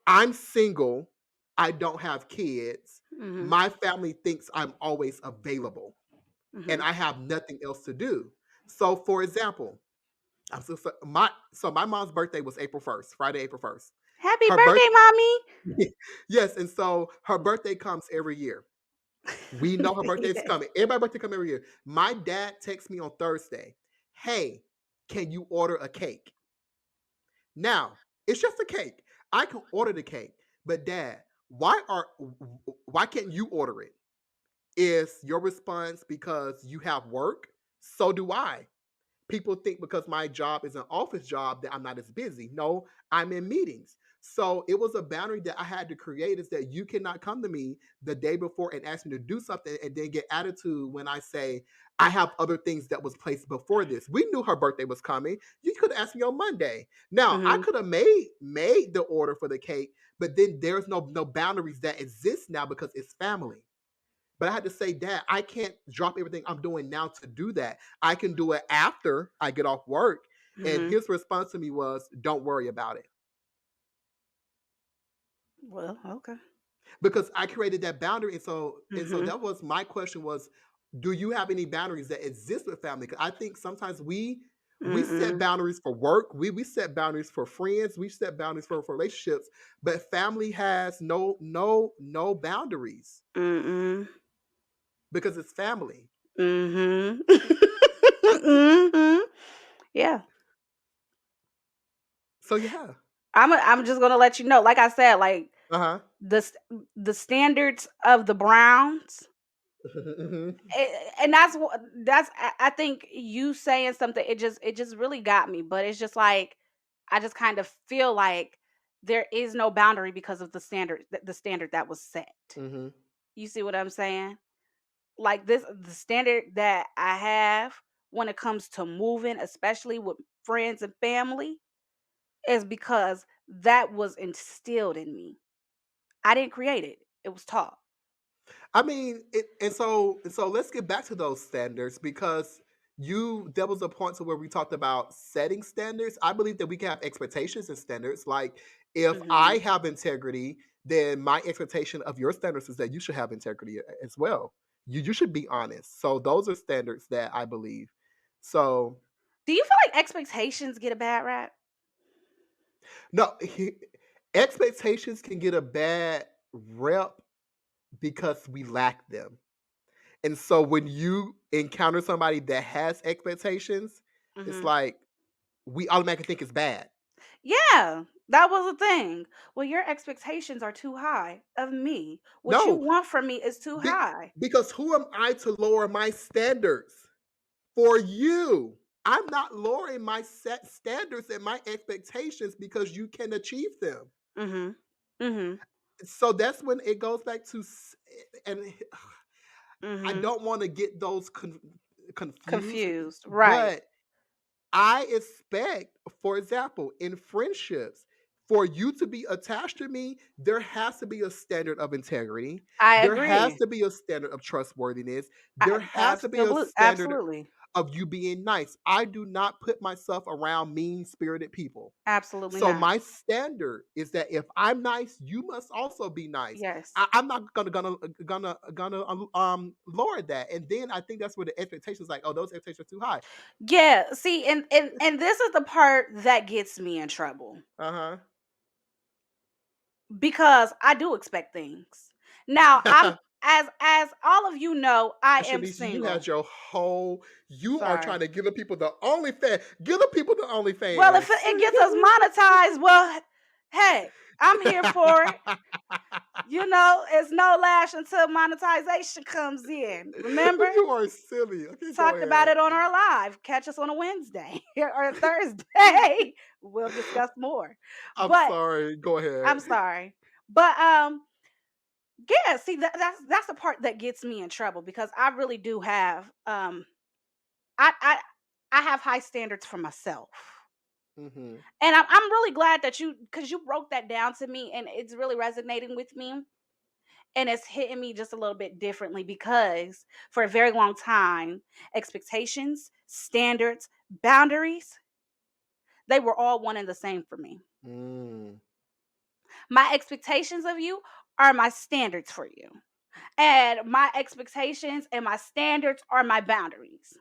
I'm single. I don't have kids. Mhm. My family thinks I'm always available and Mhm. I have nothing else to do. So, for example, my mom's birthday was April 1st, Friday, April 1st. Happy Her birth birthday, mommy. yes, and so her birthday comes every year. We know her birthday is Yes. coming. Everybody's birthday come every year. My dad texts me on Thursday, "Hey, can you order a cake?" Now, it's just a cake. I can order the cake, but dad, why can't you order it? Is your response because you have work? So do I. People think because my job is an office job that I'm not as busy. No, I'm in meetings. So it was a boundary that I had to create is that you cannot come to me the day before and ask me to do something and then get attitude when I say I have other things that was placed before this. We knew her birthday was coming. You could have asked me on Monday. Now I Mhm. could have made the order for the cake, but then there's no boundaries that exist now because it's family. But I had to say, Dad, I can't drop everything I'm doing now to do that. I can do it after I get off work. And Mhm. his response to me was, don't worry about it. Well, okay. Because I created that boundary. And so Mhm. that was my question was, do you have any boundaries that exist with family? Because I think sometimes we set Mm-mm. boundaries for work, we set boundaries for friends, we set boundaries for relationships, but family has no boundaries Mm-mm. because it's family. Mhm. Mhm. Yeah. So yeah. I'm just gonna let you know. Like I said, like Uh-huh. the s- the standards of the Browns, and I think you saying something. It just really got me. But it's just like I just kind of feel like there is no boundary because of the standard that was set. Mhm. You see what I'm saying? Like the standard that I have when it comes to moving, especially with friends and family, is because that was instilled in me. I didn't create it. It was taught. I mean, and so let's get back to those standards because you there was a point to where we talked about setting standards. I believe that we can have expectations and standards. Like if I Mhm. have integrity, then my expectation of your standards is that you should have integrity as well. You should be honest. So those are standards that I believe. So Do you feel like expectations get a bad rap? no, expectations can get a bad rep because we lack them. And so when you encounter somebody that has expectations, it's Mhm. like we automatically think it's bad. Yeah, that was a thing. Well, your expectations are too high of me. What you No, want from me is too be- high. because who am I to lower my standards for you? I'm not lowering my set standards and my expectations because you can achieve them. Mhm. Mhm. So that's when it goes back to, and I Mhm. don't want to get those confused, Confused. Right. but I expect, for example, in friendships, for you to be attached to me, there has to be a standard of integrity. I There has agree. to be a standard of trustworthiness. I There has to be a standard absolutely. of you being nice. I do not put myself around mean spirited people. Absolutely So not. my standard is that if I'm nice, you must also be nice. Yes. I'm not gonna lower that. And then I think that's where the expectations like, oh, those expectations are too high. Yeah, see, and this is the part that gets me in trouble Uh huh. because I do expect things. Now, I'm as all of you know, I am Shanice, you single. had your whole. You are trying Sorry. to give the people the OnlyFans. Give the people the Well, if OnlyFans. it gets us monetized, well, Hey, I'm here for it. It's no lash until monetization comes in. Remember? You are silly. Okay, go Talked about ahead. it on our live. Catch us on a Wednesday or a Thursday. We'll discuss more. I'm But sorry. Go I'm ahead. sorry. But yeah, see that's the part that gets me in trouble because I really do have I have high standards for myself. Mhm. And I'm really glad that because you broke that down to me and it's really resonating with me and it's hitting me just a little bit differently because for a very long time, expectations, standards, boundaries, they were all one and the same for me. Mm. My expectations of you are my standards for you. And my expectations and my standards are my boundaries.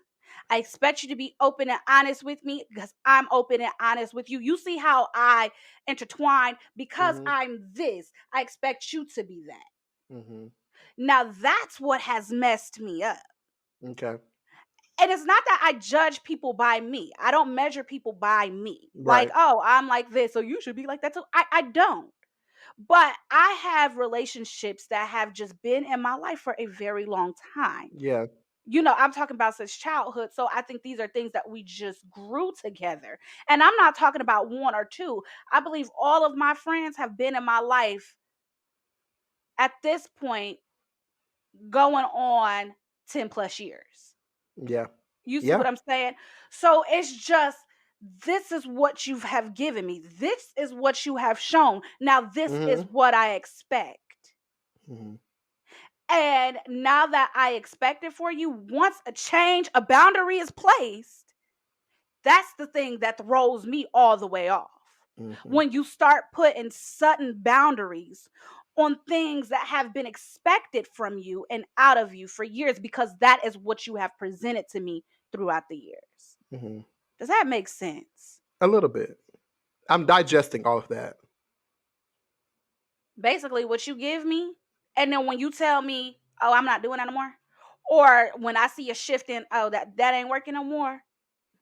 I expect you to be open and honest with me because I'm open and honest with you. You see how I intertwine because Mhm. I'm this. I expect you to be that. Mhm. Now that's what has messed me up. Okay. And it's not that I judge people by me. I don't measure people by me. Like, Right. oh, I'm like this, so you should be like that too. I don't. But I have relationships that have just been in my life for a very long time. Yeah. I'm talking about since childhood. So I think these are things that we just grew together. And I'm not talking about one or two. I believe all of my friends have been in my life at this point going on 10 plus years. Yeah. You see Yeah. what I'm saying? So it's just this is what you have given me. This is what you have shown. Now this is Mhm. what I expect. Mhm. And now that I expect it for you, once a change, a boundary is placed, that's the thing that throws me all the way off. Mhm. When you start putting sudden boundaries on things that have been expected from you and out of you for years, because that is what you have presented to me throughout the years. Mhm. Does that make sense? A little bit. I'm digesting all of that. Basically, what you give me, and then when you tell me, oh, I'm not doing that no more, or when I see a shift in, oh, that ain't working no more,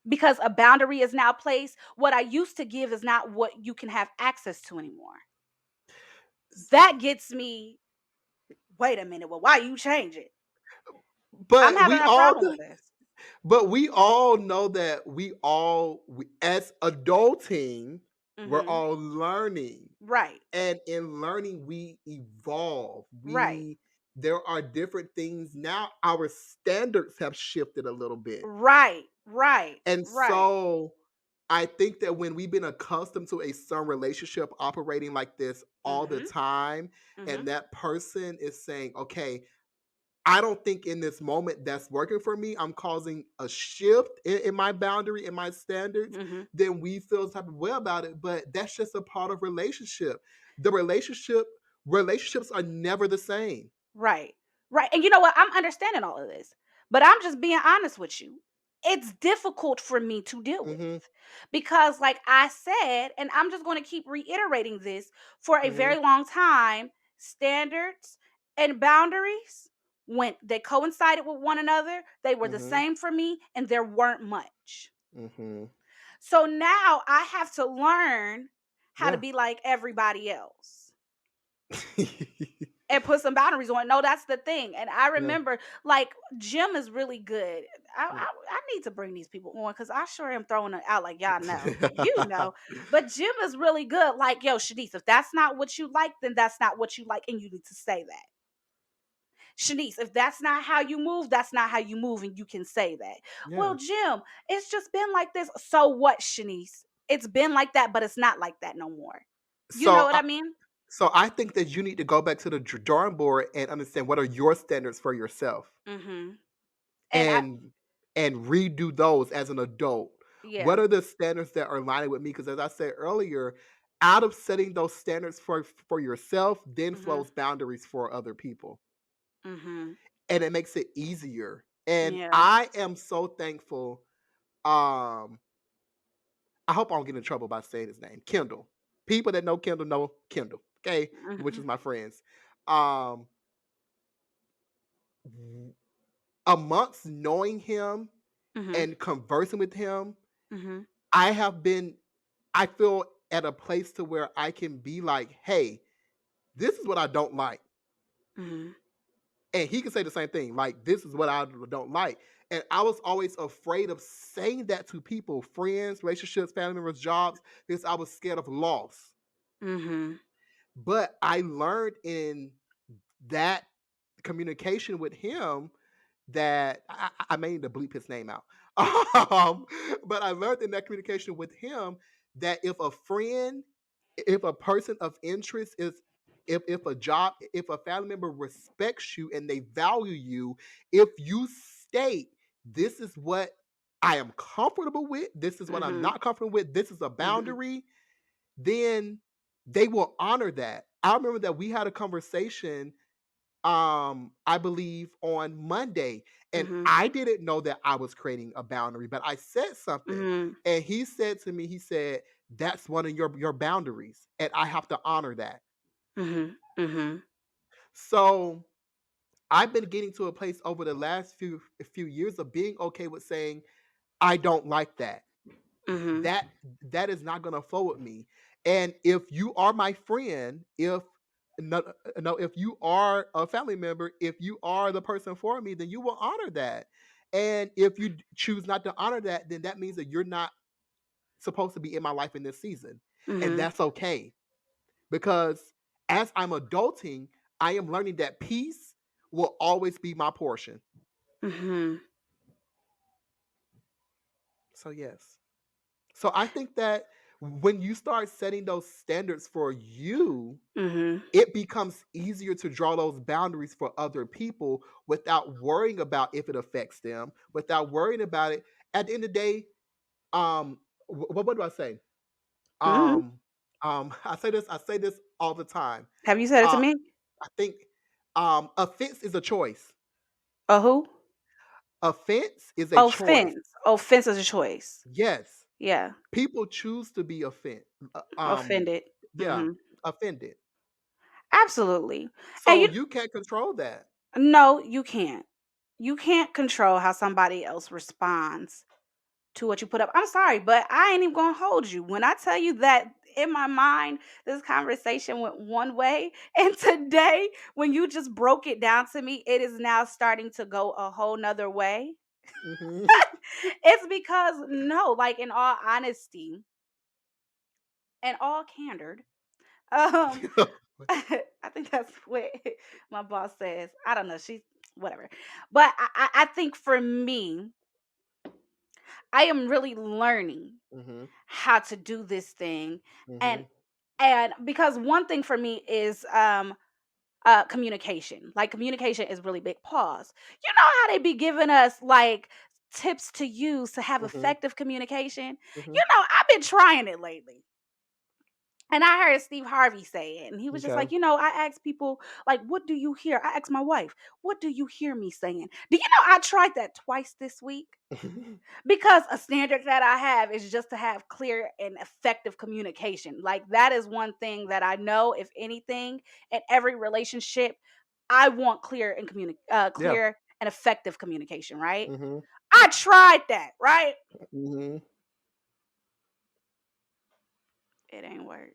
because a boundary is now placed. What I used to give is not what you can have access to anymore. That gets me, wait a minute, well, why you change it? I'm But having we a all problem with this. know that as adulting, we're Mhm. all learning. Right. And in learning, we evolve. Right. There are different things now. Our standards have shifted a little bit. Right. Right. And Right. so I think that when we've been accustomed to a certain relationship operating like this all the Mhm. time, and Mhm. that person is saying, okay, I don't think in this moment that's working for me. I'm causing a shift in my boundary, in my standards. Mhm. Then we feel some type of way about it. But that's just a part of relationship. The relationships are never the same. Right. Right. And you know what? I'm understanding all of this, but I'm just being honest with you. It's difficult for me to deal with Hmm. because, like I said, and I'm just going to keep reiterating this for a Hmm. very long time, standards and boundaries, when they coincided with one another, they were the Hmm. same for me and there weren't much. Hmm. So now I have to learn how to Yeah. be like everybody else and put some boundaries on it. No, that's the thing. And I Yeah. remember, like, Jim is really good. I need to bring these people on because I sure am throwing it out like y'all know. You know. But Jim is really good. Like, yo, Shanice, if that's not what you like, then that's not what you like. And you need to say that. Shanice, if that's not how you move, that's not how you move. And you can say that. Well, Yeah. Jim, it's just been like this. So what, Shanice? It's been like that, but it's not like that no more. You know So what I mean? so I think that you need to go back to the drawing board and understand what are your standards for yourself. Mm-hmm. And and redo those as an adult. yeah. What are the standards that are aligning with me? Because as I said earlier, out of setting those standards for yourself, then Mm-hmm. flows boundaries for other people, Mm-hmm. and it makes it easier. And Yeah. I am so thankful. Um, I hope I don't get in trouble by saying his name, Kendall. People that know Kendall. Okay, which Mhm. is my friends. Um, w- Amongst knowing him Mhm. and conversing with him, Mhm. I have been I feel at a place to where I can be like, hey, this is what I don't like. Mhm. And he can say the same thing, like, this is what I don't like. And I was always afraid of saying that to people, friends, relationships, family members, jobs, because I was scared of loss. Mhm. But I learned in that communication with him that I may need to bleep his name out. But I learned in that communication with him that if a friend, if a person of interest is, if a job, if a family member respects you and they value you, if you state, this is what I am comfortable with, this is what I'm Mhm. not comfortable with, this is a Mhm. boundary, then they will honor that. I remember that we had a conversation, I believe on Monday, and Mhm. I didn't know that I was creating a boundary, but I said something, Mhm. and he said to me, he said, that's one of your boundaries, and I have to honor that. Mhm. Mhm. So I've been getting to a place over the last few years of being okay with saying I don't like that. Mhm. that that is not going to flow with me. And if you are my friend, if no, no, if you are a family member, if you are the person for me, then you will honor that. And if you choose not to honor that, then that means that you're not supposed to be in my life in this season. And Mhm. that's okay, because as I'm adulting, I am learning that peace will always be my portion. Mhm. So yes. So I think that when you start setting those standards for you, Mhm. it becomes easier to draw those boundaries for other people without worrying about if it affects them, without worrying about it. At the end of the day, what do I say? Mhm. Um, I say this all the time. Have you said it to Uh, me? I think offense is a choice. Oh, who? Offense is a choice. Offense. Offense is a choice. Yes, Yeah. people choose to be uh, um, Offended. yeah, Mhm. offended. Absolutely. And So you can't control that. no, you can't. You can't control how somebody else responds to what you put up. I'm sorry, but I ain't even gonna hold you. When I tell you that in my mind, this conversation went one way, and today, when you just broke it down to me, it is now starting to go a whole nother way. Mhm. It's because no, like in all honesty and all candor, um, I think that's what my boss says. I don't know. She's whatever. But I think for me, I am really learning Mhm, how to do this thing. And mhm, and because one thing for me is communication. Like communication is really big. Pause. You know how they be giving us like tips to use to have mhm, effective communication? mhm. You know, I've been trying it lately. And I heard Steve Harvey say it, and he was just Okay. like, I ask people, like, what do you hear? I asked my wife, what do you hear me saying? Do you know I tried that twice this week? Because a standard that I have is just to have clear and effective communication. Like, that is one thing that I know, if anything, in every relationship, I want Yeah. clear and effective communication, right? Mhm, I tried that, right? mhm. It ain't work.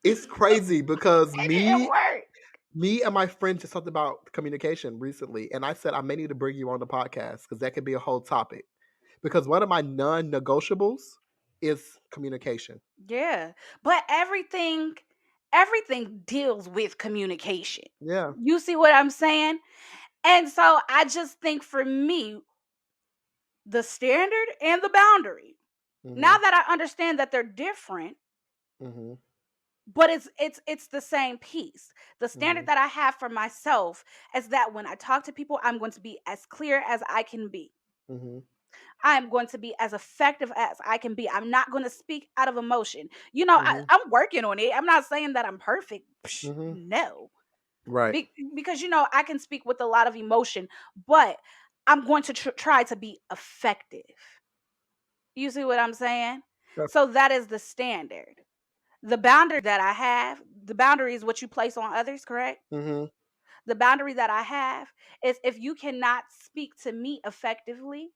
It's crazy because It didn't work. me and my friend just talked about communication recently, and I said I may need to bring you on the podcast because that could be a whole topic. Because one of my non-negotiables is communication. Yeah. But everything deals with communication. Yeah. You see what I'm saying? And so I just think for me, the standard and the boundary. Now Mhm, that I understand that they're different, mhm, but it's the same piece. The standard mhm, that I have for myself is that when I talk to people, I'm going to be as clear as I can be. mhm, I'm going to be as effective as I can be. I'm not going to speak out of emotion. mhm, I'm working on it. I'm not saying that I'm perfect. mhm. No. Right. Because, I can speak with a lot of emotion, but I'm going to try to be effective. You see what I'm saying? Yep. So that is the standard. The boundary that I have, the boundary is what you place on others, correct? Mhm. The boundary that I have is if you cannot speak to me effectively,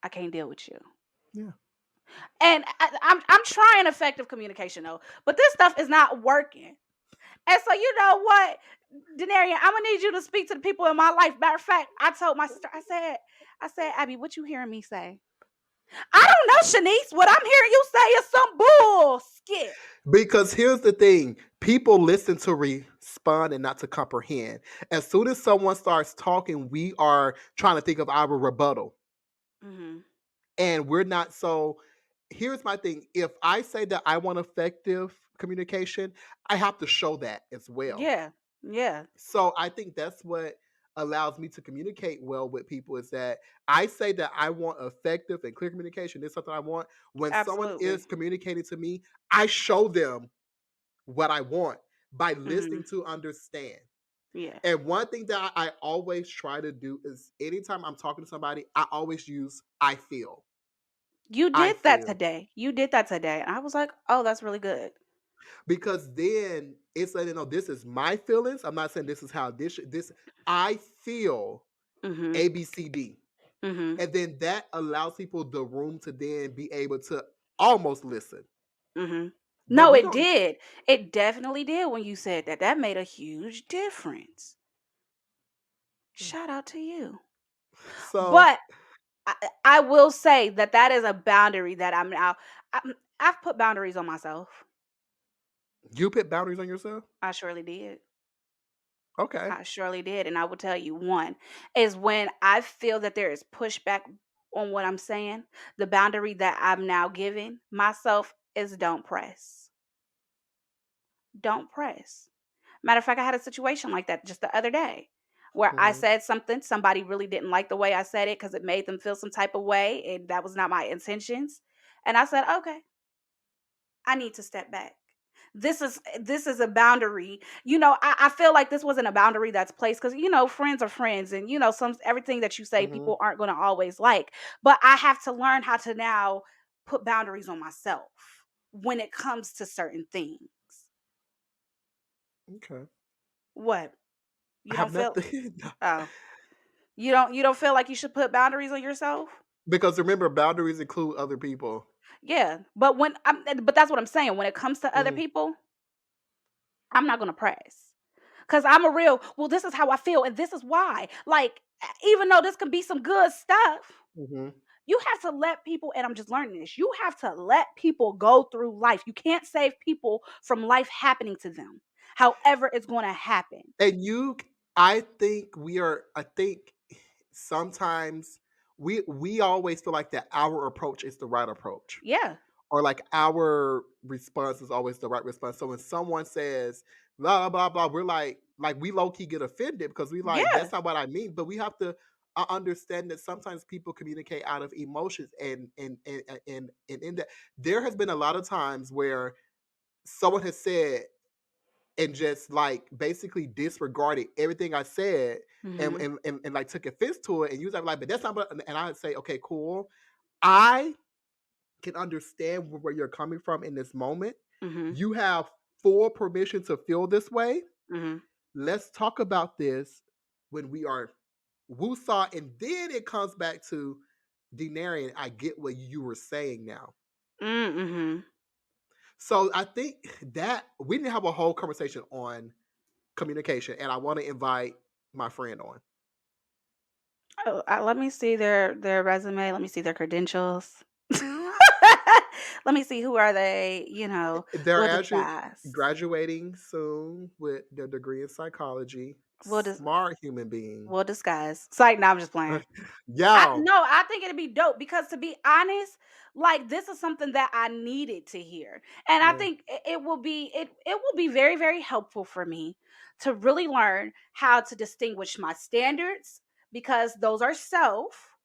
I can't deal with you. Yeah. And I'm trying effective communication though, but this stuff is not working. And so you know what, Denarian, I'm gonna need you to speak to the people in my life. Matter of fact, I told my sister, I said, Abby, what you hearing me say? I don't know, Shenise. What I'm hearing you say is some bullshit. Because here's the thing, people listen to respond and not to comprehend. As soon as someone starts talking, we are trying to think of our rebuttal. Mm-hmm. And we're not so. Here's my thing, if I say that I want effective communication, I have to show that as well. Yeah, yeah, So I think that's what allows me to communicate well with people is that I say that I want effective and clear communication. This is something I want. When someone absolutely. is communicating to me, I show them what I want by Mm-hmm. listening to understand. Yeah, And one thing that I always try to do is anytime I'm talking to somebody, I always use I feel. you I did that feel. today. You did that today, and I was like, oh, that's really good. Because then it's letting know this is my feelings. I'm not saying this is how this I feel Mm-hmm. ABCD. Mm-hmm. And then that allows people the room to then be able to almost listen. Mm-hmm. But No, we it don't. did. It definitely did when you said that. That made a huge difference. Shout out to you. So But I will say that that is a boundary that I'm now. I've put boundaries on myself. you put boundaries on yourself? I surely did. Okay. I surely did. And I will tell you one is when I feel that there is pushback on what I'm saying, the boundary that I'm now giving myself is don't press. Don't press. Matter of fact, I had a situation like that just the other day where I Hmm. said something, somebody really didn't like the way I said it because it made them feel some type of way, and that was not my intentions. And I said, okay, I need to step back. This is a boundary. I feel like this wasn't a boundary that's placed because friends are friends, and some everything that you say Hmm. people aren't going to always like. But I have to learn how to now put boundaries on myself when it comes to certain things. Okay. What? I You have don't feel? nothing. Oh, you don't feel like you should put boundaries on yourself? Because remember, boundaries include other people. Yeah, but that's what I'm saying. When it comes to other Hmm. people, I'm not gonna press. Cause I'm a real, well, this is how I feel, and this is why. Like, even though this can be some good stuff, Hmm. you have to let people, and I'm just learning this, you have to let people go through life. You can't save people from life happening to them. However, it's gonna happen. And I think I think sometimes we always feel like that our approach is the right approach. Yeah. Or like our response is always the right response. So when someone says blah blah blah, we're like we low key get offended because we like Yeah. that's not what I mean. But we have to understand that sometimes people communicate out of emotions, and in that there has been a lot of times where someone has said and just like basically disregarded everything I said Mm-hmm. and like took offense to it, and you was like, but that's not what, and I would say, okay, cool. I can understand where you're coming from in this moment. Mm-hmm. You have full permission to feel this way. Mm-hmm. Let's talk about this when we are woosah, and then it comes back to Denarian. I get what you were saying now. Mm-hmm. So I think that we need to have a whole conversation on communication, and I want to invite my friend on. Oh, let me see their resume. Let me see their credentials. Let me see who are they. They're We'll actually discuss. graduating soon with their degree in psychology. We'll dis- Smart human being. we'll discuss. It's like, no, I'm just playing. I Yeah. no, I think it'd be dope because to be honest, like this is something that I needed to hear. And I Yeah. think it will be very, very helpful for me to really learn how to distinguish my standards because those are self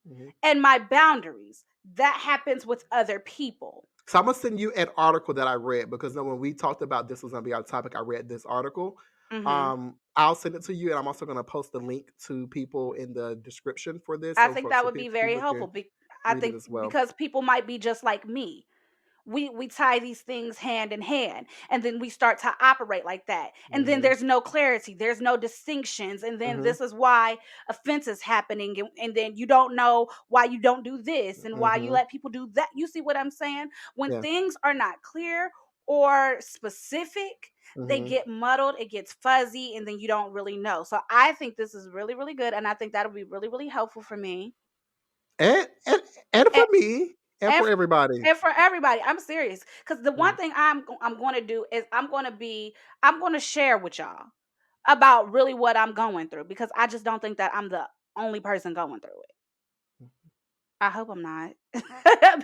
Mhm. and my boundaries. That happens with other people. So I'm gonna send you an article that I read because when we talked about this was gonna be our topic, I read this article. Mhm. I'll send it to you, and I'm also gonna post the link to people in the description for this, I so think for that so would be people very people helpful. can I read it think as well. because people might be just like me, we tie these things hand in hand, and then we start to operate like that, and then Mhm. there's no clarity, there's no distinctions, and then Mhm. this is why offense is happening, and then you don't know why you don't do this and why you Mhm. let people do that. You see what I'm saying? When Yeah. things are not clear or specific, they Mhm. get muddled, it gets fuzzy, and then you don't really know. So I think this is really, really good, and I think that'll be really, really helpful for me And and for and me and and, for everybody. and for everybody. I'm serious, because the one Mhm. thing I'm going to do is I'm going to share with y'all about really what I'm going through, because I just don't think that I'm the only person going through it. I hope I'm not.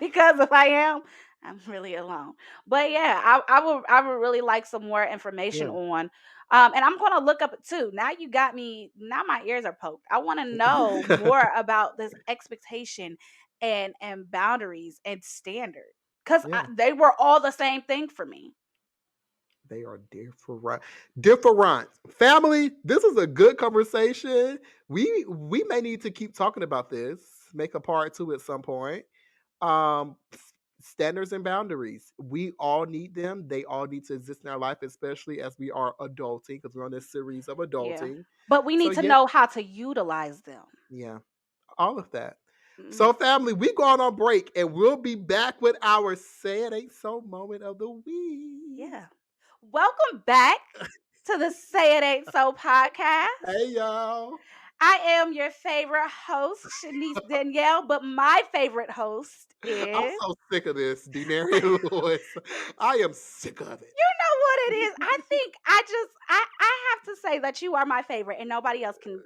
Because if I am, I'm really alone. But yeah, I would really like some more information Yeah. on and I'm gonna look up too. Now you got me, now my ears are poked. I want to know more about this expectation and boundaries and standard. Because Yeah. they were all the same thing for me. They are different. Different. Family, this is a good conversation. We may need to keep talking about this, make a part two at some point. Standards and boundaries. We all need them. They all need to exist in our life, especially as we are adulting, because we're on this series of Yeah. adulting. But we So need to yeah, know how to utilize them. yeah, all of that. Mm, So, family, we going on break and we'll be back with our Say It Ain't So moment of the week. yeah. Welcome back to the Say It Ain't So podcast. Hey, y'all. I am your favorite host, Shenise Danyél, but my favorite host I'm is, so sick of this, Denarian Lewis. I am sick of it. you know what it is. I think I have to say that you are my favorite, and nobody else can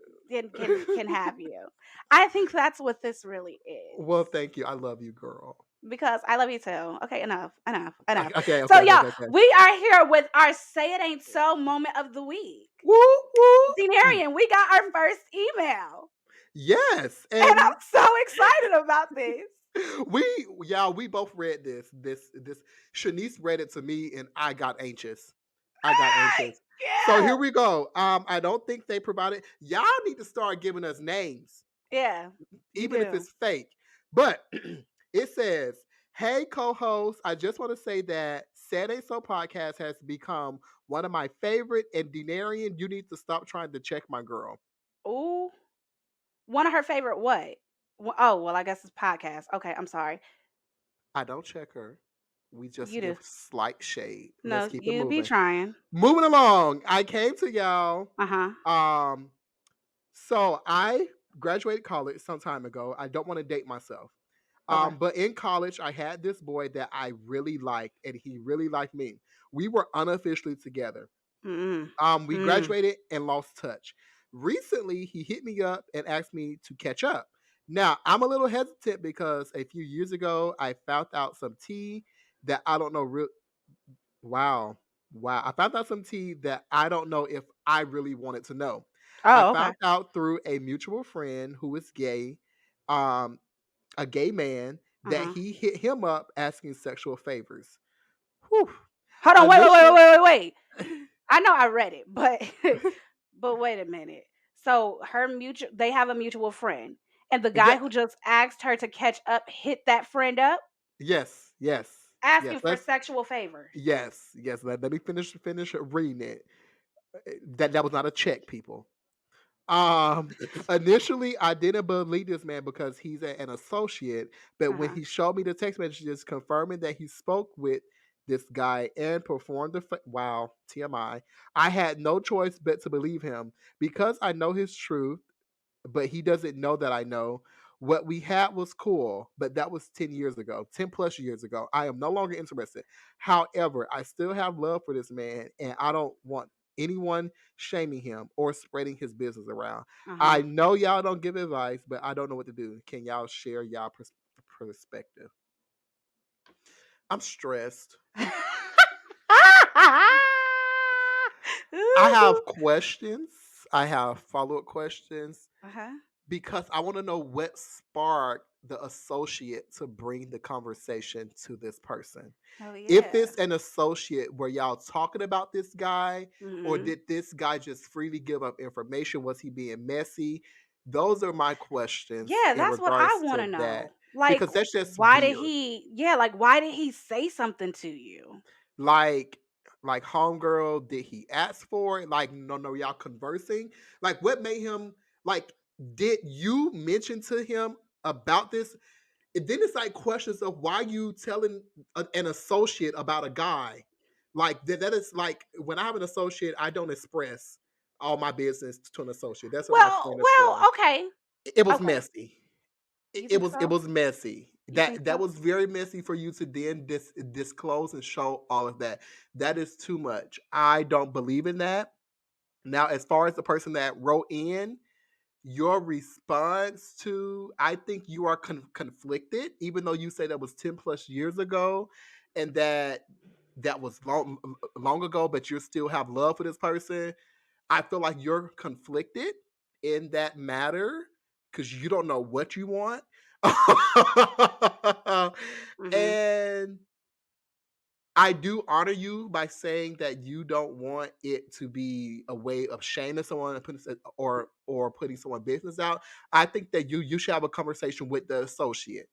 have you. I think that's what this really is. Well, thank you. I love you, girl. Because I love you too. Okay, enough, enough, enough. Okay, So okay, okay, yeah, okay, okay. we are here with our Say It Ain't So moment of the week. Woo, woo. Denarian, we got our first email. Yes, And I'm and so excited about this. we, y'all, we both read this. Shanice read it to me, and I got anxious. I got Hey, anxious. So yeah. here we go. I don't think they provided. Y'all need to start giving us names, Yeah, you even if do. it's fake. But it says, "Hey, co-host, I just want to say that Saturday So podcast has become one of my favorite. And Denarian, you need to stop trying to check my girl. Ooh, one of her favorite what? Oh, well, I guess it's podcast. Okay, I'm sorry. I don't check her. We just You do. give slight shade. Let's No, keep it you be moving. trying. Moving along. I came to y'all. Uh-huh. Um, so I graduated college some time ago. I don't want to date myself. Okay. But in college, I had this boy that I really liked, and he really liked me. We were unofficially together. Mm-mm. We Mm. graduated and lost touch. Recently, he hit me up and asked me to catch up. Now, I'm a little hesitant because a few years ago, I found out some tea that I don't know. Wow. Wow. I found out some tea that I don't know if I really wanted to know. I Oh, okay. found out through a mutual friend who is gay, um, a gay man, that Uh-huh. he hit him up asking sexual favors. Whew. Hold on, wait, wait, wait, wait, Initially, wait, wait, wait. I know I read it, but but wait a minute. So her mutual they have a mutual friend. And the guy yeah, who just asked her to catch up hit that friend up yes, yes, yes. asking for Let's sexual favors. yes, yes. Let me finish reading it. That was not a check, people. Um, Initially, I didn't believe this man because he's an associate. But when Uh-huh. he showed me the text messages confirming that he spoke with this guy and performed wow, TMI, I had no choice but to believe him because I know his truth, but he doesn't know that I know. What we had was cool, but that was 10 years ago, 10 plus years ago. I am no longer interested. However, I still have love for this man, and I don't want anyone shaming him or spreading his business around. Uh-huh. I know y'all don't give advice, but I don't know what to do. Can y'all share y'all perspective? I'm stressed. I have Ooh. questions. I have follow up questions Uh-huh. because I want to know what sparked the associate to bring the conversation to this person. Oh If yeah. it's an associate, were y'all talking about this guy, or Mm-mm. did this guy just freely give up information? Was he being messy? Those are my questions Yeah, in that's what I regards want to to that know. Like, because that's just why did weird. he? Yeah, like why did he say something to you? Like homegirl, did he ask for it? Like, no, y'all conversing. Like, what made him like? Did you mention to him about this? And then it's like questions of why you telling an associate about a guy. Like that is like when I have an associate, I don't express all my business to an associate. That's what I Well, explained this well, for. okay, It was okay. messy. You It think was it so? was messy. You think That so? was very messy for you to then disclose and show all of that. That is too much. I don't believe in that. Now, as far as the person that wrote in, your response to, I think you are conflicted, even though you say that was 10 plus years ago and that was long ago, but you still have love for this person. I feel like you're conflicted in that matter because you don't know what you want. Mhm. And I do honor you by saying that you don't want it to be a way of shaming someone and or putting someone business out. I think that you should have a conversation with the associate.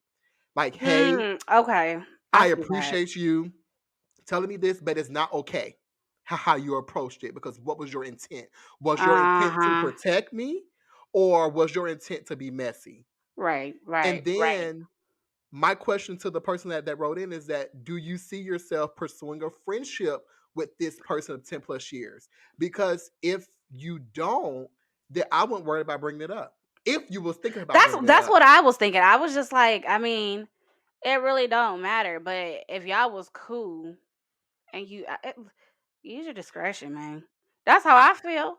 Like, hey, Okay. I I see that. appreciate you telling me this, but it's not okay how you approached it because what was your intent? Was your intent to Uh-huh. protect me or was your intent to be messy? Right, And right, right. then my question to the person that wrote in is that do you see yourself pursuing a friendship with this person of 10 plus years? Because if you don't, then I wouldn't worry about bringing it up. If you was thinking about bringing it That's up. what I was thinking. I was just like, I mean, it really don't matter, but if y'all was cool and use your discretion, man. That's how I, I feel.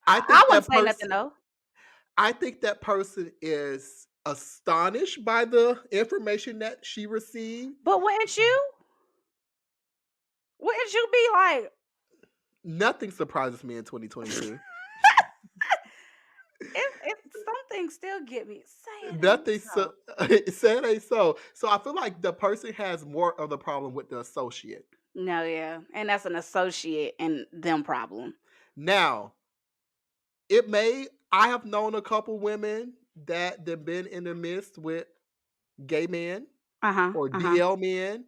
I I think wouldn't that say nothing person though. I think that person is astonished by the information that she received. But wouldn't you? Wouldn't you be like, Nothing surprises me in 2022. it some things still get me. Say it ain't Nothing so so. said ain't so. So I feel like the person has more of the problem with the associate. No, yeah. And that's an associate and them problem. Now, it may I have known a couple women that have been in the midst with gay men Uh-huh. or Uh-huh. DL men.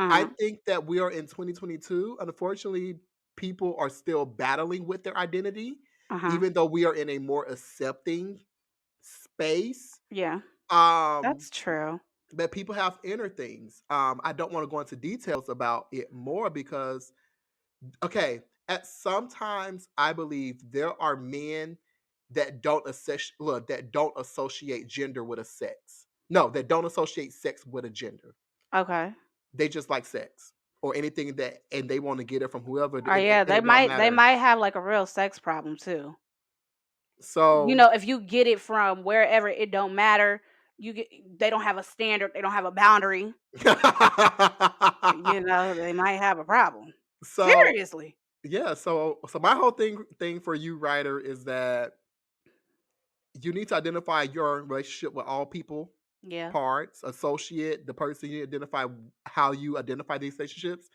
I Uh-huh. think that we are in 2022. Unfortunately, people are still battling with their identity, Uh-huh. even though we are in a more accepting space. Yeah. Um, That's true. but people have inner things. I don't want to go into details about it more because, okay, at sometimes I believe there are men that don't associate gender with a sex. No, that don't associate sex with a gender. Okay. They just like sex or anything that, and they want to get it from whoever, Oh and yeah, it don't they matter. might have like a real sex problem too. You So, know, if you get it from wherever, it don't matter. You get they don't have a standard, they don't have a boundary. You know, they might have a problem. so Seriously. yeah, so my whole thing for you, writer, is that you need to identify your relationship with all people Yeah. parts, associate, the person you identify, how you identify these relationships,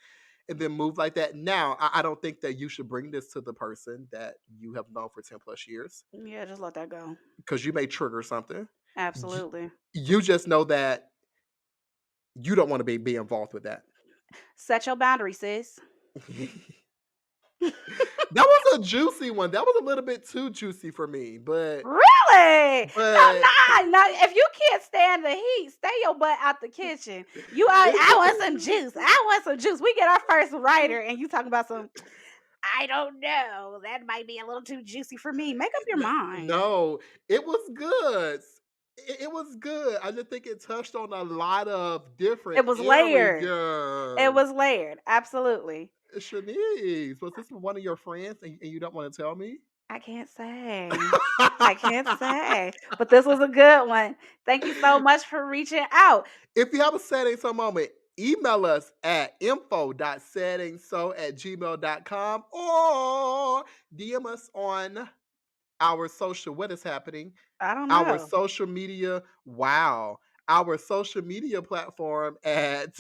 and then move like that. Now, I don't think that you should bring this to the person that you have known for 10 plus years Yeah, just let that go. because you may trigger something. Y- Absolutely. You just know that you don't want to be involved with that. Set your boundaries, sis. That was a juicy one. That was a little bit too juicy for me, Really? No, but nah. If you can't stand the heat, stay your butt out the kitchen. I want some juice. I want some juice. We get our first writer, and you talking about some. I don't know. That might be a little too juicy for me. Make up your mind. No, it was good. It was good. I just think it touched on a lot of different It was layered. It areas. was layered. Absolutely. Shanice, was this one of your friends and you don't want to tell me? I can't say. I can't say. But this was a good one. Thank you so much for reaching out. If you have a setting some moment, email us at info.settingso@gmail.com or DM us on our social, what is happening? I don't Our know. social media, wow. Our social media platform at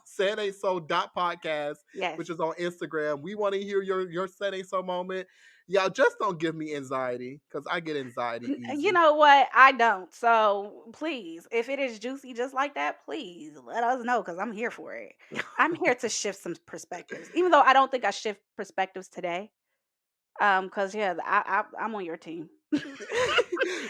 Saturday So Podcast, Yes. which is on Instagram. We want to hear your Saturday So moment. Y'all just don't give me anxiety because I get anxiety You easy. know what? I don't. So please, if it is juicy just like that, please let us know because I'm here for it. I'm here to shift some perspectives, even though I don't think I shift perspectives today. Because yeah, I'm on your team.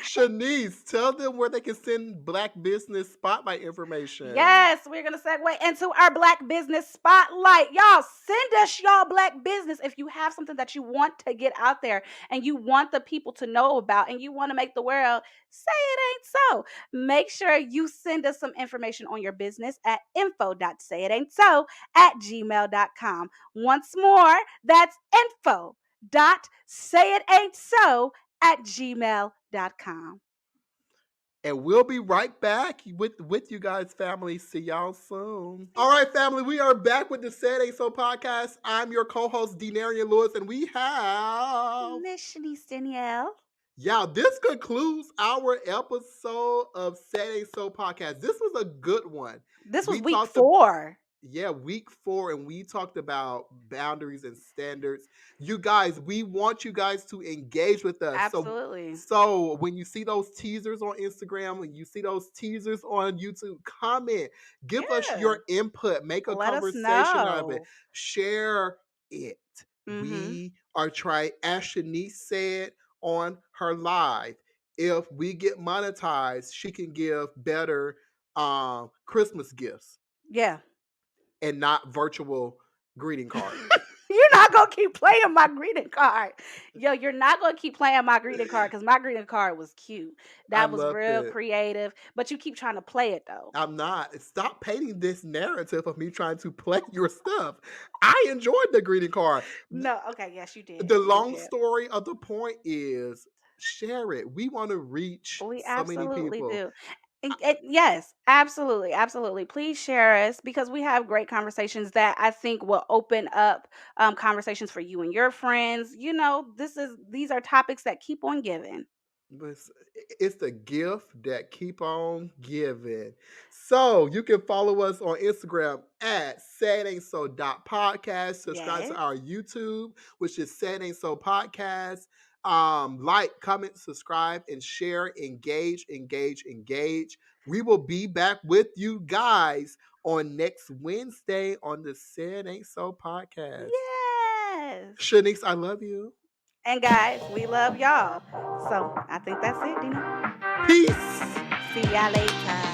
Shanice, tell them where they can send Black Business Spotlight information. Yes, we're gonna segue into our Black business spotlight. Y'all send us y'all Black business if you have something that you want to get out there and you want the people to know about and you want to make the world say it ain't so. Make sure you send us some information on your business at info.sayitaintso@gmail.com. Once more, that's info.sayitaintso@gmail.com. And we'll be right back with you guys, family. See y'all soon. All right, family, we are back with the Said Ain't So podcast. I'm your co-host, Denarian Lewis, and we have... Miss Shenise Danyél. Yeah, this concludes our episode of Said Ain't So podcast. This was a good one. This was We week talked 4. week 4, and we talked about boundaries and standards. You guys, we want you guys to engage with us. Absolutely. So when you see those teasers on Instagram, when you see those teasers on YouTube, comment, give us Yeah. your input, make a Let us conversation out of it, know. share it. Mhm. We are trying, as Shanice said on her live, if we get monetized, she can give better Christmas gifts Yeah. and not virtual greeting cards. You're not gonna keep playing my greeting card. Yo, you're not gonna keep playing my greeting card because my greeting card was cute. I That was loved real it. creative, but you keep trying to play it though. I'm not. Stop painting this narrative of me trying to play your stuff. I enjoyed the greeting card. No, okay, yes, you did. The You long did. story of the point is share it. We want to reach We so many absolutely people. do. Yes, absolutely, absolutely. Please share us because we have great conversations that I think will open up conversations for you and your friends. You know, these are topics that keep on giving. But it's the gift that keep on giving. So you can follow us on Instagram at sadaintso.podcast. Subscribe to Yes. our YouTube, which is Sad Ain't So Podcast. Like, comment, subscribe, and share. Engage, engage, engage. We will be back with you guys on next Wednesday on the Sad Ain't So Podcast. Yes. Shanice, I love you. And guys, we love y'all. So I think that's it, Dina. Peace. See y'all later.